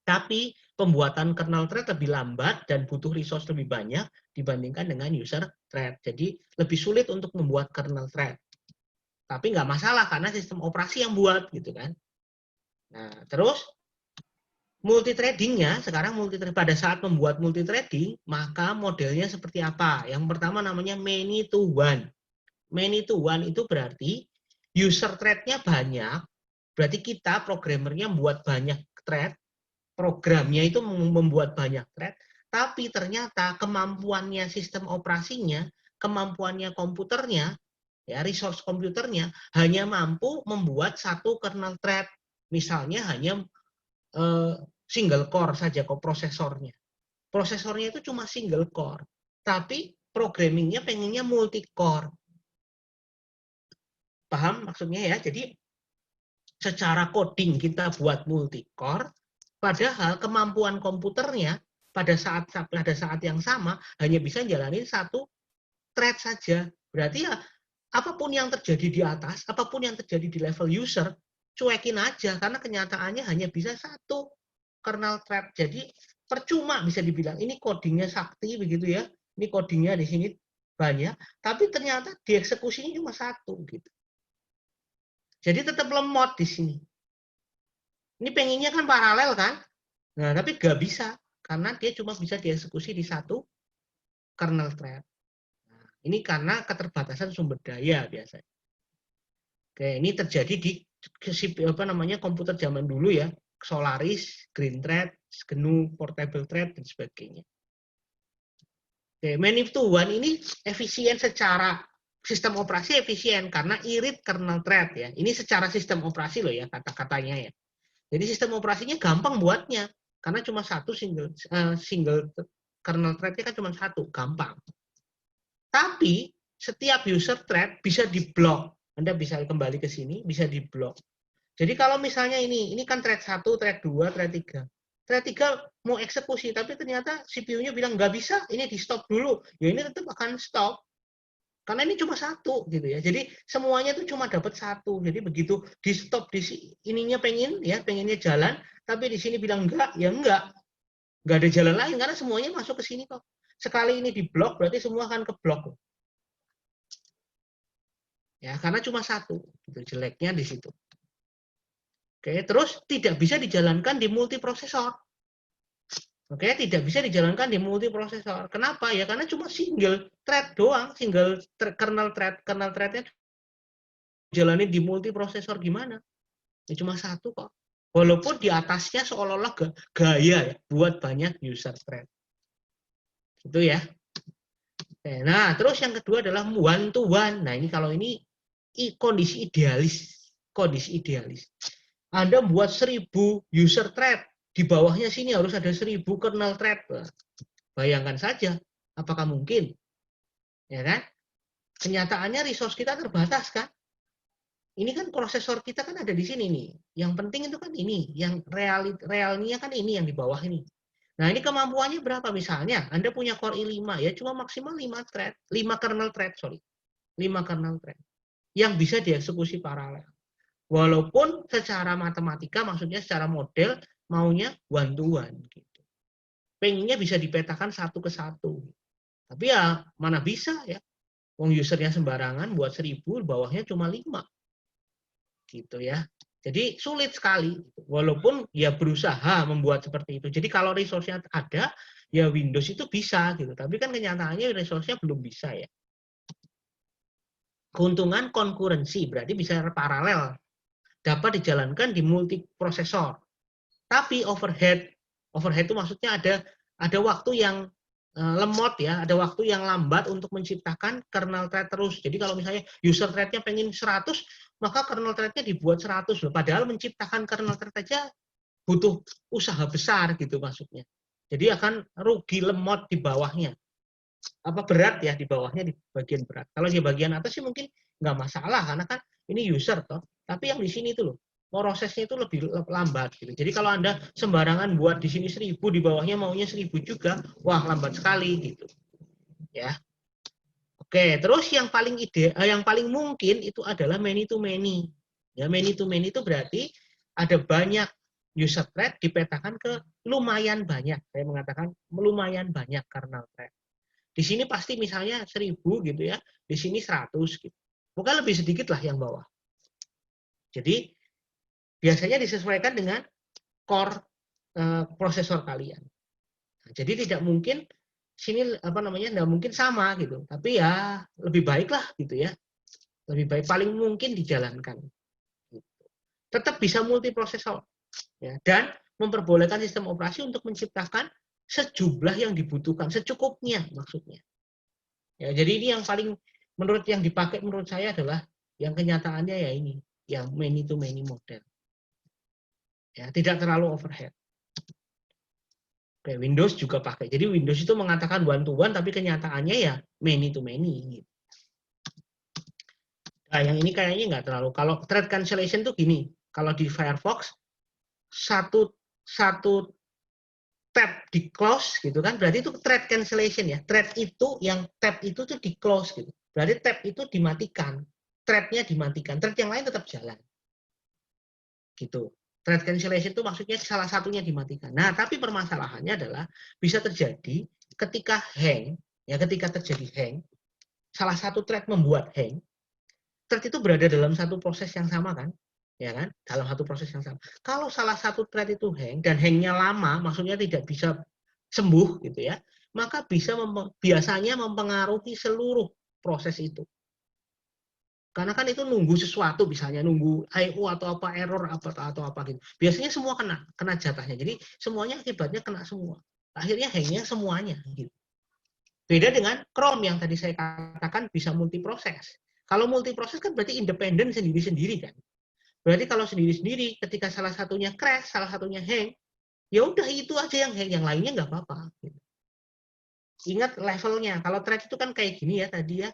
Tapi pembuatan kernel thread lebih lambat dan butuh resource lebih banyak dibandingkan dengan user thread. Jadi lebih sulit untuk membuat kernel thread. Tapi nggak masalah karena sistem operasi yang buat gitu kan. Nah, terus multithreading-nya sekarang pada saat membuat multithreading maka modelnya seperti apa? Yang pertama namanya many to one. many to one itu berarti user thread-nya banyak, berarti kita programmernya membuat banyak thread, programnya itu membuat banyak thread, tapi ternyata kemampuannya sistem operasinya, kemampuannya komputernya, ya resource komputernya hanya mampu membuat satu kernel thread, misalnya hanya single core saja koprosesornya. Prosesornya itu cuma single core, tapi programmingnya pengennya multi core. Paham maksudnya ya? Jadi secara coding kita buat multi core, padahal kemampuan komputernya pada saat yang sama hanya bisa jalanin satu thread saja. Berarti ya apapun yang terjadi di atas, apapun yang terjadi di level user, cuekin aja karena kenyataannya hanya bisa satu kernel thread. Jadi percuma bisa dibilang ini codingnya sakti begitu ya. Ini codingnya di sini banyak, tapi ternyata dieksekusinya cuma satu gitu. Jadi tetap lemot di sini. Ini pengennya kan paralel kan? Nah, tapi nggak bisa karena dia cuma bisa dieksekusi di satu kernel thread. Nah, ini karena keterbatasan sumber daya biasanya. Oke, ini terjadi di komputer zaman dulu ya, Solaris, Green Thread, GNU, Portable Thread dan sebagainya. Oke, many to one ini efisien secara sistem operasi efisien karena irit kernel thread ya. Ini secara sistem operasi loh ya kata-katanya ya. Jadi sistem operasinya gampang buatnya karena cuma satu single kernel threadnya kan cuma satu, gampang. Tapi setiap user thread bisa diblok. Anda bisa kembali ke sini, bisa diblok. Jadi kalau misalnya ini kan thread 1, thread 2, thread 3. Thread 3 mau eksekusi, tapi ternyata CPU-nya bilang nggak bisa, ini di stop dulu. Ya ini tetap akan stop. Karena ini cuma satu gitu ya. Jadi semuanya itu cuma dapat satu. Jadi begitu di stop di ininya pengennya jalan, tapi di sini bilang enggak, ya enggak. Enggak ada jalan lain karena semuanya masuk ke sini kok. Sekali ini diblok berarti semua akan keblok. Ya, karena cuma satu. Itu jeleknya di situ. Oke, terus tidak bisa dijalankan di multiprosesor. Oke, tidak bisa dijalankan di multiprosesor. Kenapa? Ya karena cuma single thread doang, kernel thread. Kernel threadnya jalanin di multiprosesor gimana? Ya cuma satu kok. Walaupun di atasnya seolah-olah gaya ya, buat banyak user thread. Itu ya. Oke, nah, terus yang kedua adalah one to one. Nah, ini kalau ini kondisi idealis. Kondisi idealis. Anda buat 1000 user thread, di bawahnya sini harus ada 1000 kernel thread. Bayangkan saja, apakah mungkin? Ya kan? Kenyataannya resource kita terbatas kan? Ini kan prosesor kita kan ada di sini nih. Yang penting itu kan ini, yang realnya kan ini yang di bawah ini. Nah, ini kemampuannya berapa misalnya? Anda punya Core i5 ya, cuma maksimal 5 kernel thread, 5 kernel thread yang bisa dieksekusi paralel. Walaupun secara matematika, maksudnya secara model, maunya one to one. Gitu. Pengennya bisa dipetakan satu ke satu. Tapi ya mana bisa ya. Wong usernya sembarangan buat 1000, bawahnya cuma 5. Gitu ya. Jadi sulit sekali. Walaupun ya berusaha membuat seperti itu. Jadi kalau resource-nya ada, ya Windows itu bisa. Gitu. Tapi kan kenyataannya resource-nya belum bisa ya. Keuntungan konkurensi, berarti bisa paralel. Dapat dijalankan di multiprosesor. Tapi overhead itu maksudnya ada waktu yang lemot ya, ada waktu yang lambat untuk menciptakan kernel thread terus. Jadi kalau misalnya user thread-nya pengen 100, maka kernel thread-nya dibuat 100 loh. Padahal menciptakan kernel thread aja butuh usaha besar gitu maksudnya. Jadi akan rugi lemot di bawahnya. Apa berat ya di bawahnya, di bagian berat. Kalau di bagian atas sih mungkin nggak masalah karena kan ini user toh. Tapi yang di sini itu loh, prosesnya itu lebih lambat gitu. Jadi kalau Anda sembarangan buat di sini 1000, di bawahnya maunya 1000 juga, wah lambat sekali gitu. Ya. Oke, terus yang paling mungkin itu adalah many to many. Ya, many to many itu berarti ada banyak user thread dipetakan ke lumayan banyak. Saya mengatakan lumayan banyak kernel thread. Di sini pasti misalnya 1000 gitu ya, di sini 100 gitu. Mungkin lebih sedikit lah yang bawah. Jadi biasanya disesuaikan dengan core prosesor kalian. Nah, jadi tidak mungkin sini tidak mungkin sama gitu. Tapi ya lebih baik lah gitu ya. Lebih baik paling mungkin dijalankan. Tetap bisa multiprosesor, ya, dan memperbolehkan sistem operasi untuk menciptakan sejumlah yang dibutuhkan, secukupnya maksudnya. Ya, jadi ini yang paling yang dipakai menurut saya adalah yang kenyataannya ya ini, yang many to many model. Ya, tidak terlalu overhead. Oke, Windows juga pakai. Jadi Windows itu mengatakan one to one, tapi kenyataannya ya many to many. Nah, yang ini kayaknya nggak terlalu. Kalau thread cancellation tuh gini, kalau di Firefox satu tab di close gitu kan, berarti itu thread cancellation ya. Thread itu yang tab itu tuh di close gitu. Berarti tab itu dimatikan, threadnya dimatikan, thread yang lain tetap jalan. Gitu. Thread cancellation itu maksudnya salah satunya dimatikan. Nah, tapi permasalahannya adalah bisa terjadi ketika hang, ya ketika terjadi hang, salah satu thread membuat hang, thread itu berada dalam satu proses yang sama kan? Ya kan? Dalam satu proses yang sama. Kalau salah satu thread itu hang dan hangnya lama, maksudnya tidak bisa sembuh gitu ya, maka biasanya mempengaruhi seluruh proses itu. Karena kan itu nunggu sesuatu, misalnya nunggu I/O atau apa error atau apa gitu. Biasanya semua kena jatahnya. Jadi semuanya akibatnya kena semua. Akhirnya hangnya semuanya gitu. Beda dengan Chrome yang tadi saya katakan bisa multiproses. Kalau multiproses kan berarti independen sendiri-sendiri kan. Berarti kalau sendiri-sendiri ketika salah satunya crash, salah satunya hang, ya udah itu aja yang hang, yang lainnya nggak apa-apa. Gitu. Ingat levelnya. Kalau thread itu kan kayak gini ya tadi ya.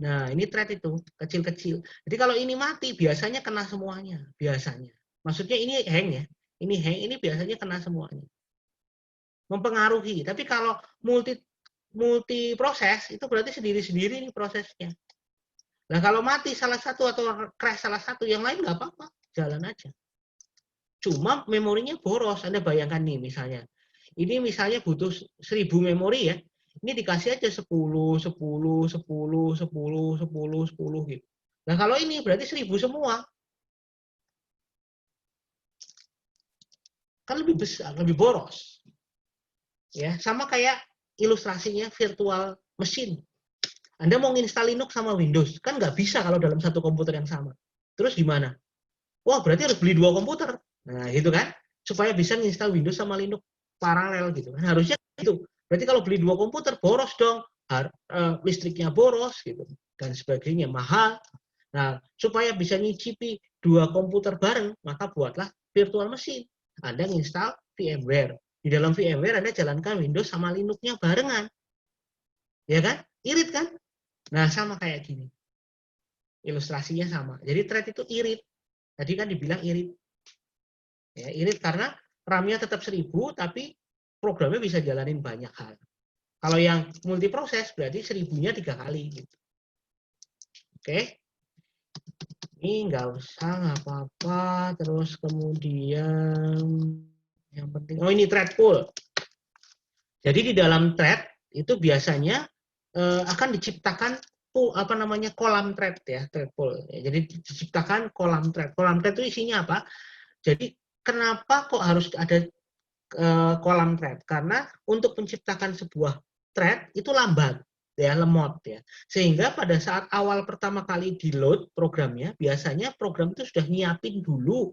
Nah, ini thread itu kecil-kecil. Jadi kalau ini mati biasanya kena semuanya, biasanya. Maksudnya ini hang ya. Ini hang, ini biasanya kena semuanya. Mempengaruhi. Tapi kalau multi proses itu berarti sendiri-sendiri nih prosesnya. Nah, kalau mati salah satu atau crash salah satu, yang lain nggak apa-apa, jalan aja. Cuma memorinya boros. Anda bayangkan nih misalnya. Ini misalnya butuh 1000 memori ya. Ini dikasih aja 10 gitu. Nah, kalau ini berarti 1000 semua. Kan lebih besar, lebih boros. Ya, sama kayak ilustrasinya virtual machine. Anda mau install Linux sama Windows, kan nggak bisa kalau dalam satu komputer yang sama. Terus gimana? Wah, berarti harus beli 2 komputer. Nah, gitu kan? Supaya bisa install Windows sama Linux paralel gitu kan. Harusnya gitu. Berarti kalau beli 2 komputer boros dong. Listriknya boros gitu dan sebagainya, mahal. Nah, supaya bisa nyicipi 2 komputer bareng, maka buatlah virtual machine. Anda install VMware. Di dalam VMware Anda jalankan Windows sama Linux-nya barengan. Ya kan? Irit kan? Nah, sama kayak gini. Ilustrasinya sama. Jadi thread itu irit. Tadi kan dibilang irit. Ya, irit karena RAM-nya tetap 1000, tapi programnya bisa jalanin banyak hal. Kalau yang multiproses berarti 1000-nya 3 kali. Gitu. Oke. Ini nggak usah, nggak apa-apa. Terus kemudian yang penting, oh ini thread pool. Jadi di dalam thread itu biasanya akan diciptakan kolam thread ya, thread pool. Ya, jadi diciptakan kolam thread. Kolam thread itu isinya apa? Jadi kenapa kok harus ada kolam thread? Karena untuk menciptakan sebuah thread itu lambat, ya, lemot ya. Sehingga pada saat awal pertama kali di load programnya, biasanya program itu sudah nyiapin dulu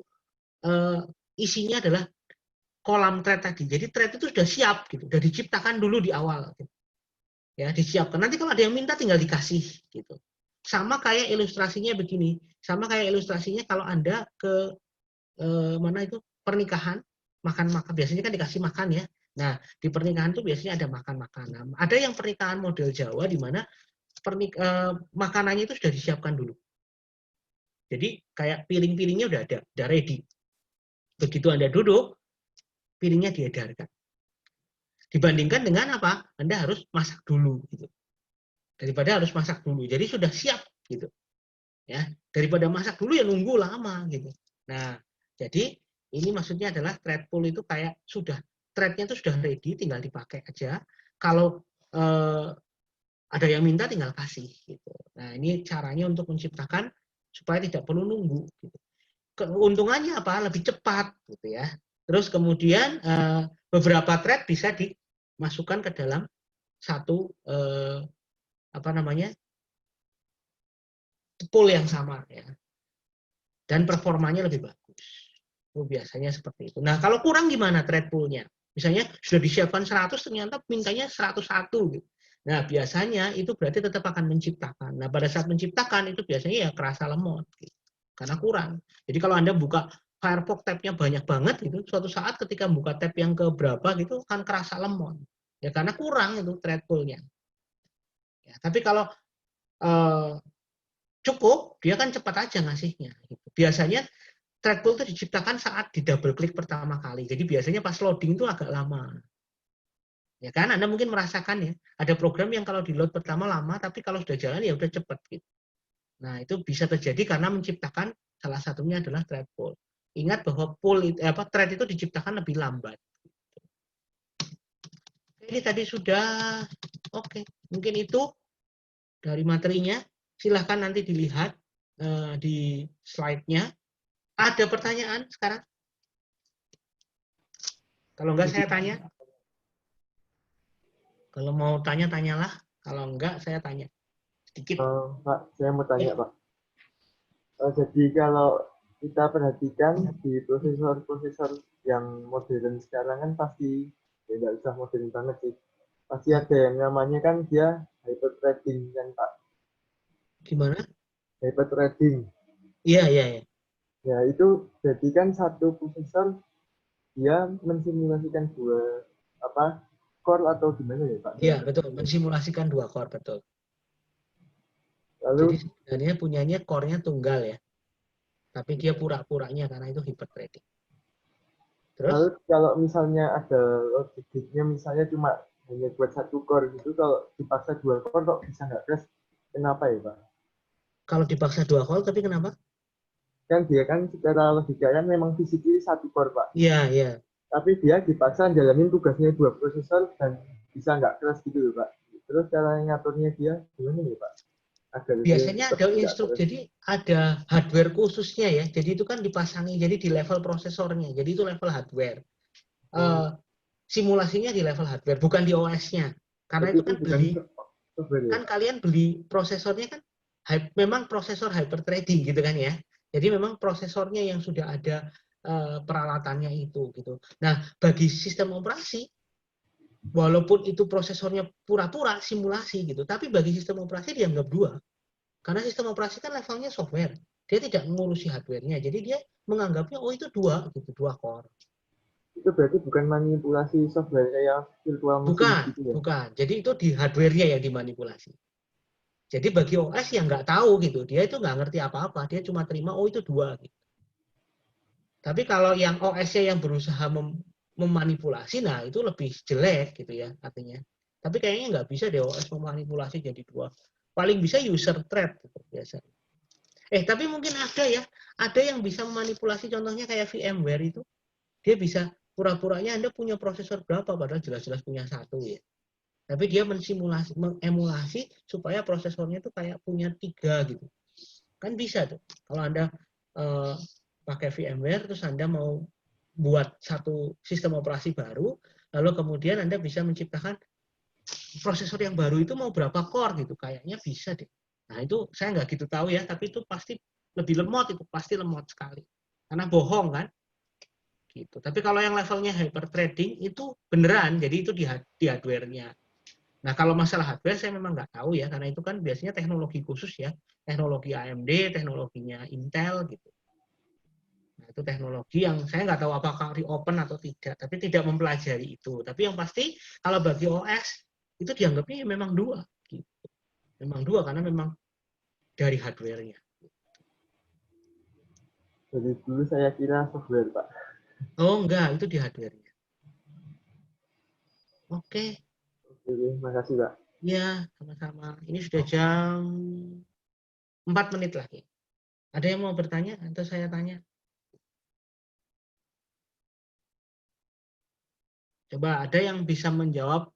isinya adalah kolam thread tadi. Jadi thread itu sudah siap gitu, sudah diciptakan dulu di awal. Gitu. Ya, disiapkan. Nanti kalau ada yang minta tinggal dikasih gitu. Sama kayak ilustrasinya begini. Sama kayak ilustrasinya kalau Anda ke mana itu pernikahan, makan-makan, biasanya kan dikasih makan ya. Nah, di pernikahan itu biasanya ada makan-makanan. Ada yang pernikahan model Jawa di mana makanannya itu sudah disiapkan dulu. Jadi kayak piring-piringnya udah ready. Begitu Anda duduk, piringnya diedarkan. Dibandingkan dengan apa? Anda harus masak dulu gitu. Daripada harus masak dulu. Jadi sudah siap gitu. Ya, daripada masak dulu ya nunggu lama gitu. Nah, jadi ini maksudnya adalah thread pool itu kayak threadnya itu sudah ready, tinggal dipakai aja. Kalau ada yang minta tinggal kasih gitu. Nah, ini caranya untuk menciptakan supaya tidak perlu nunggu gitu. Keuntungannya apa? Lebih cepat gitu ya. Terus kemudian beberapa thread bisa dimasukkan ke dalam satu pool yang sama ya. Dan performanya lebih bagus. Itu biasanya seperti itu. Nah, kalau kurang gimana thread pool-nya? Misalnya sudah disiapkan 100 ternyata mintanya 101 gitu. Nah, biasanya itu berarti tetap akan menciptakan. Nah, pada saat menciptakan itu biasanya ya kerasa lemot gitu. Karena kurang. Jadi kalau Anda buka Firefox tab-nya banyak banget gitu, suatu saat ketika buka tab yang ke berapa gitu akan kerasa lemot. Ya karena kurang itu thread pool-nya. Ya, tapi kalau cukup, dia kan cepat aja ngasihnya. Gitu. Biasanya thread pool itu diciptakan saat di double klik pertama kali. Jadi biasanya pas loading itu agak lama. Ya kan, Anda mungkin merasakan ya, ada program yang kalau di load pertama lama, tapi kalau sudah jalan ya udah cepat. Gitu. Nah itu bisa terjadi karena menciptakan salah satunya adalah thread pool. Ingat bahwa thread itu diciptakan lebih lambat. Ini tadi sudah, oke. Mungkin itu dari materinya. Silahkan nanti dilihat di slide-nya. Ada pertanyaan sekarang? Kalau enggak saya tanya. Kalau mau tanya, tanyalah. Kalau enggak, saya tanya. Sedikit. Pak, saya mau tanya, Ya. Pak. Jadi kalau kita perhatikan di prosesor-prosesor yang modern sekarang kan pasti, ya nggak usah modern banget sih, pasti ada yang namanya kan dia hyperthreading kan, Pak. Gimana? Hyperthreading. Iya, iya, iya. Ya, itu jadi kan satu prosesor dia mensimulasikan dua core atau gimana ya, Pak? Iya, betul. Mensimulasikan 2 core, betul. Lalu Jadi sebenarnya punyanya core-nya tunggal ya. Tapi dia pura-puranya karena itu hyperthreading. lalu Terus? kalau misalnya ada logiknya misalnya cuma hanya buat satu core gitu, kalau dipaksa 2 core kok bisa nggak crash? Kenapa ya, Pak? Kalau dipaksa 2 core, tapi kenapa? Kan dia kan secara logika kan memang fisiknya satu core, Pak. Iya, iya. Tapi dia dipaksa jalanin tugasnya 2 prosesor dan bisa nggak crash gitu loh, Pak. Terus cara ngaturnya dia gimana ya, Pak? Agar Biasanya dia ada tetap nggak instruksi, crash. jadi ada hardware khususnya ya. Jadi itu kan dipasangi jadi di level prosesornya. Jadi itu level hardware. Simulasinya di level hardware, bukan di OS-nya. Karena Berarti itu itu kan bukan beli, software ya, kan Pak? kalian beli prosesornya kan memang prosesor hyperthreading gitu kan ya. Jadi memang prosesornya yang sudah ada peralatannya itu gitu. Nah, bagi sistem operasi, walaupun itu prosesornya pura-pura simulasi gitu, tapi bagi sistem operasi dianggap 2. Karena sistem operasi kan levelnya software. Dia tidak mengurusi hardware-nya. Jadi dia menganggapnya oh itu 2 gitu, 2 core. Itu berarti bukan manipulasi software kayak virtual machine Bukan, gitu ya? bukan. Jadi itu di hardware-nya yang dimanipulasi. Jadi bagi OS yang nggak tahu gitu, dia itu nggak ngerti apa-apa, dia cuma terima oh itu 2. Gitu. Tapi kalau yang OS-nya yang berusaha memanipulasi, nah itu lebih jelek gitu ya artinya. Tapi kayaknya nggak bisa deh OS memanipulasi jadi 2. Paling bisa user thread gitu, biasa. Tapi mungkin ada yang bisa memanipulasi, contohnya kayak VMware itu, dia bisa pura-puranya Anda punya prosesor berapa, padahal jelas-jelas punya 1 ya. Tapi dia mengemulasi supaya prosesornya itu kayak punya 3 gitu. Kan bisa tuh. Kalau Anda pakai VMware, terus Anda mau buat satu sistem operasi baru, lalu kemudian Anda bisa menciptakan prosesor yang baru itu mau berapa core gitu. Kayaknya bisa deh. Nah itu saya nggak gitu tahu ya, tapi itu pasti lebih lemot, itu pasti lemot sekali. Karena bohong kan. Gitu. Tapi kalau yang levelnya hyperthreading itu beneran, jadi itu di hardware-nya. Nah, kalau masalah hardware saya memang nggak tahu ya, karena itu kan biasanya teknologi khusus ya, teknologi AMD, teknologinya Intel gitu. Nah, itu teknologi yang saya nggak tahu apakah reopen atau tidak, tapi tidak mempelajari itu. Tapi yang pasti kalau bagi OS itu dianggapnya memang 2, gitu. Memang 2 karena memang dari hardware-nya. Jadi dulu saya kira software, Pak. Oh enggak, itu di hardware-nya. Oke. Oke, makasih, Pak. Ya, sama-sama. Ini sudah jam 4 menit lagi. Ada yang mau bertanya atau saya tanya? Coba ada yang bisa menjawab,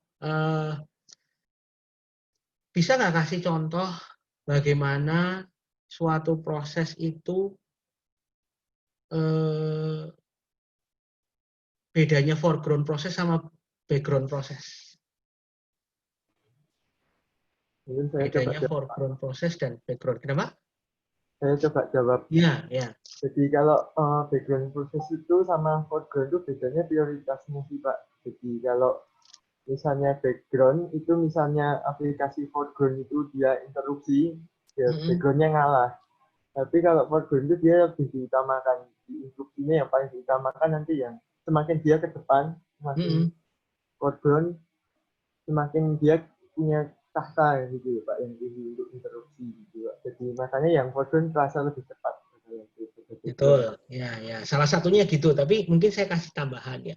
bisa nggak kasih contoh bagaimana suatu proses itu bedanya foreground proses sama background proses. Mungkin saya coba Bedanya jawab, Pak. foreground proses dan background. Kenapa? Saya coba jawab. Ya, ya. Jadi kalau background proses itu sama foreground itu bedanya prioritasnya sih Pak. Jadi kalau misalnya background itu misalnya aplikasi foreground itu dia interupsi, ya backgroundnya ngalah. Tapi kalau foreground itu dia lebih diutamakan. Di interupsinya yang paling diutamakan nanti yang semakin dia ke depan, semakin foreground, semakin dia punya tahta gitu ya Pak, yang tinggi untuk interupsi gitu. Jadi makanya yang foreground terasa lebih cepat. Betul, ya, ya. Salah satunya gitu. Tapi mungkin saya kasih tambahan ya.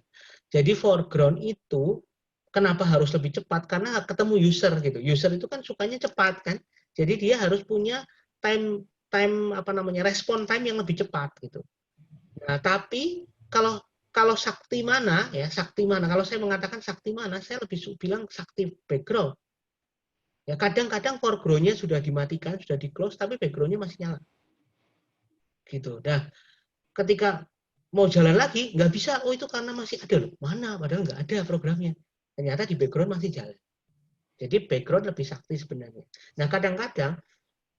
Jadi foreground itu kenapa harus lebih cepat? Karena ketemu user gitu. User itu kan sukanya cepat kan. Jadi dia harus punya time apa namanya respon time yang lebih cepat gitu. Nah, tapi kalau sakti mana ya, sakti mana? Kalau saya mengatakan sakti mana, saya lebih bilang sakti background. Ya kadang-kadang foreground-nya sudah dimatikan, sudah di-close, tapi background-nya masih nyala. Gitu. Nah, ketika mau jalan lagi, nggak bisa, oh itu karena masih ada loh. Mana? Padahal nggak ada programnya. Ternyata di background masih jalan. Jadi background lebih sakti sebenarnya. Nah, kadang-kadang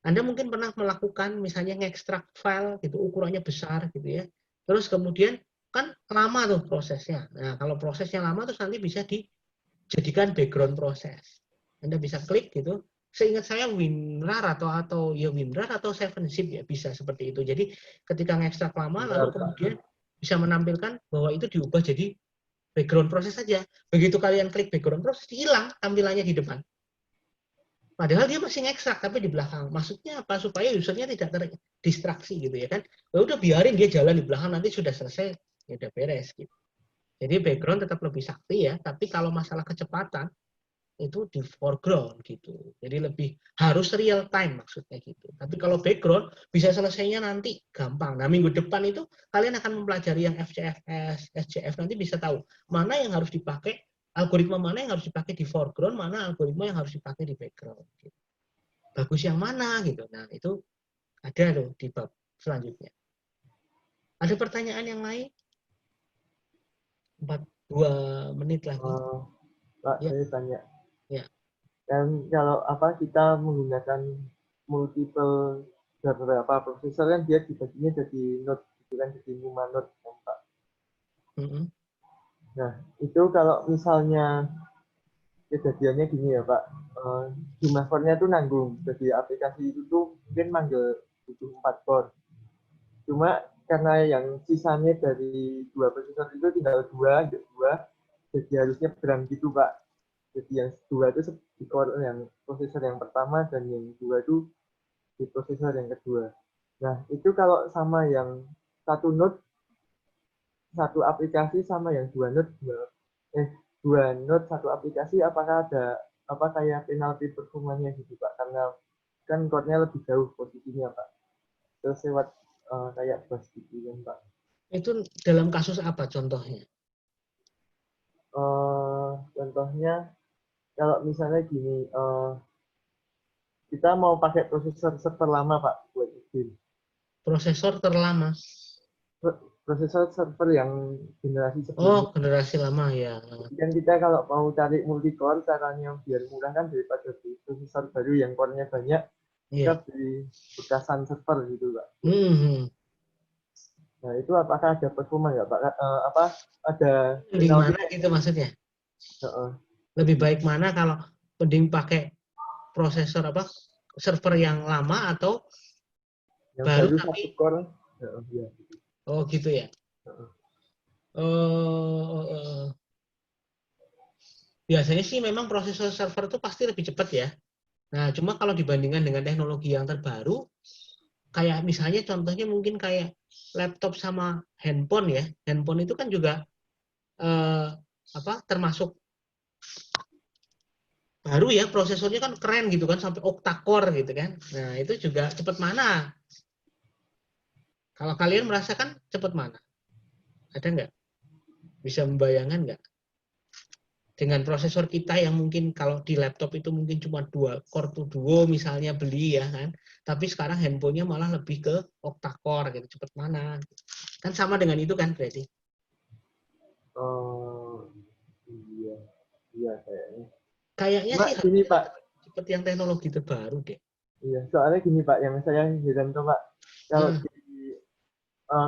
Anda mungkin pernah melakukan misalnya ngekstrak file gitu, ukurannya besar gitu ya. Terus kemudian kan lama tuh prosesnya. Nah, kalau prosesnya lama terus nanti bisa dijadikan background proses. Anda bisa klik gitu. Seingat saya WinRAR atau ya WinRAR atau 7-zip ya bisa seperti itu. Jadi ketika ngekstrak lama lalu kemudian bisa menampilkan bahwa itu diubah jadi background proses saja. Begitu kalian klik background proses hilang tampilannya di depan. Padahal dia masih ngekstrak tapi di belakang. Maksudnya apa? Supaya usernya tidak terdistraksi gitu ya kan. Ya udah biarin dia jalan di belakang nanti sudah selesai ya udah beres gitu. Jadi background tetap lebih sakti ya, tapi kalau masalah kecepatan itu di foreground gitu. Jadi lebih harus real time maksudnya gitu. Tapi kalau background bisa selesainya nanti gampang. Nah, minggu depan itu kalian akan mempelajari yang FCFS, SCF nanti bisa tahu mana yang harus dipakai, algoritma mana yang harus dipakai di foreground, mana algoritma yang harus dipakai di background. Gitu. Bagus yang mana gitu. Nah, itu ada loh di bab selanjutnya. Ada pertanyaan yang lain? 2 menit lagi. Pak, Ya. saya tanya. Ya. Dan kalau kita menggunakan multiple beberapa prosesor kan dia dibaginya jadi node, gitu kan, jadi 5 node kan, Pak. Nah, itu kalau misalnya kejadiannya gini ya Pak, jumlah core-nya tuh nanggung. Jadi aplikasi itu tuh mungkin manggil butuh 4 core. Cuma karena yang sisanya dari 2 prosesor itu tinggal 2, jadi harusnya berang gitu Pak. Jadi yang 2 itu di core yang prosesor yang pertama dan yang 2 itu di prosesor yang kedua. Nah, itu kalau sama yang 1 node, 1 aplikasi sama yang 2 node, 2 node 1 aplikasi, apakah ada kayak penalti performanya gitu Pak? Karena kan core-nya lebih jauh posisinya Pak. Terus lewat kayak bus gitu kan Pak. Itu dalam kasus apa contohnya? Contohnya kalau misalnya gini, kita mau pakai prosesor server lama Pak buat game. Prosesor terlama. Prosesor server yang generasi sebelumnya. Oh, generasi lama ya. Kan kita kalau mau cari multi-core, caranya biar murah kan daripada beli prosesor baru yang core-nya banyak, kita beli bekasan server gitu Pak. Nah itu apakah ada performa nggak Pak? Ada mending mana gitu maksudnya? Lebih baik mana kalau mending pakai prosesor server yang lama atau yang baru tapi tapi core? Oh gitu ya. Biasanya sih memang prosesor server itu pasti lebih cepat ya. Nah cuma kalau dibandingkan dengan teknologi yang terbaru, kayak misalnya contohnya mungkin kayak laptop sama handphone ya. Handphone itu kan juga termasuk baru ya, prosesornya kan keren gitu kan, sampai octa-core gitu kan. Nah itu juga cepat mana? Kalau kalian merasakan cepat mana? Ada nggak? Bisa membayangkan nggak? Dengan prosesor kita yang mungkin kalau di laptop itu mungkin cuma 2 core to duo misalnya beli ya kan. Tapi sekarang handphonenya malah lebih ke octa-core gitu. Cepat mana? Kan sama dengan itu kan berarti? Iya kayaknya. Kayaknya Mbak, sih gini Pak. Seperti yang teknologi terbaru deh. Iya, soalnya gini Pak, yang saya heran tuh Pak, Kalau di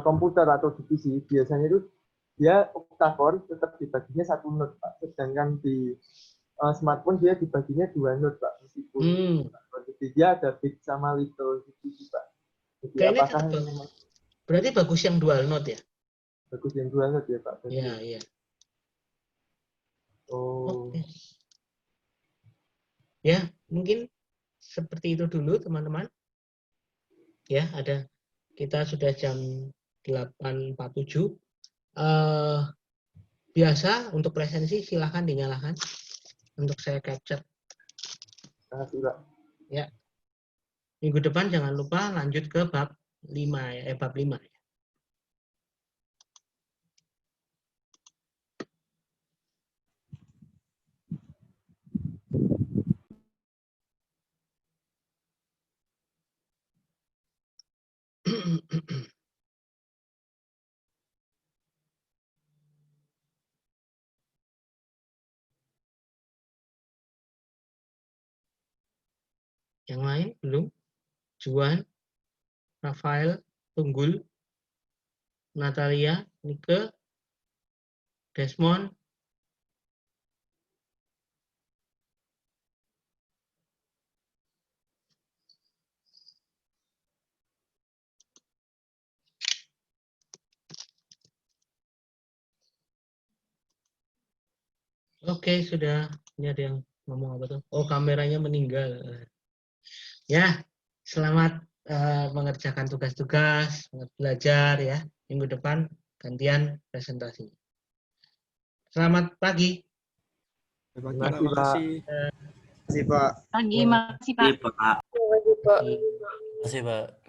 komputer atau di PC biasanya itu dia octa-core tetap dibaginya 1 node, Pak. Sedangkan di smartphone dia dibaginya 2 node, Pak. Meskipun dia ada big sama little gitu sih, Pak. Jadi Kayaknya apakah memang berarti bagus yang dual node ya? bagus yang 2 node ya, Pak? Iya, iya. Oh. Oke. Ya, mungkin seperti itu dulu teman-teman. Ya, kita sudah jam 8.47. Biasa untuk presensi silahkan dinyalakan untuk saya capture. Terima kasih, Pak. Ya. Minggu depan jangan lupa lanjut ke bab 5 ya, bab 5 ya. Yang lain belum? Juan, Rafael, Tunggul, Natalia, Nike, Desmond, Oke, sudah. Ini ada yang ngomong apa tuh? Oh, kameranya meninggal. Ya, selamat mengerjakan tugas-tugas, selamat belajar ya. Minggu depan gantian presentasi. Selamat pagi. Terima kasih, Pak. Terima kasih, Pak. Pagi, makasih Pak. Terima kasih, Pak.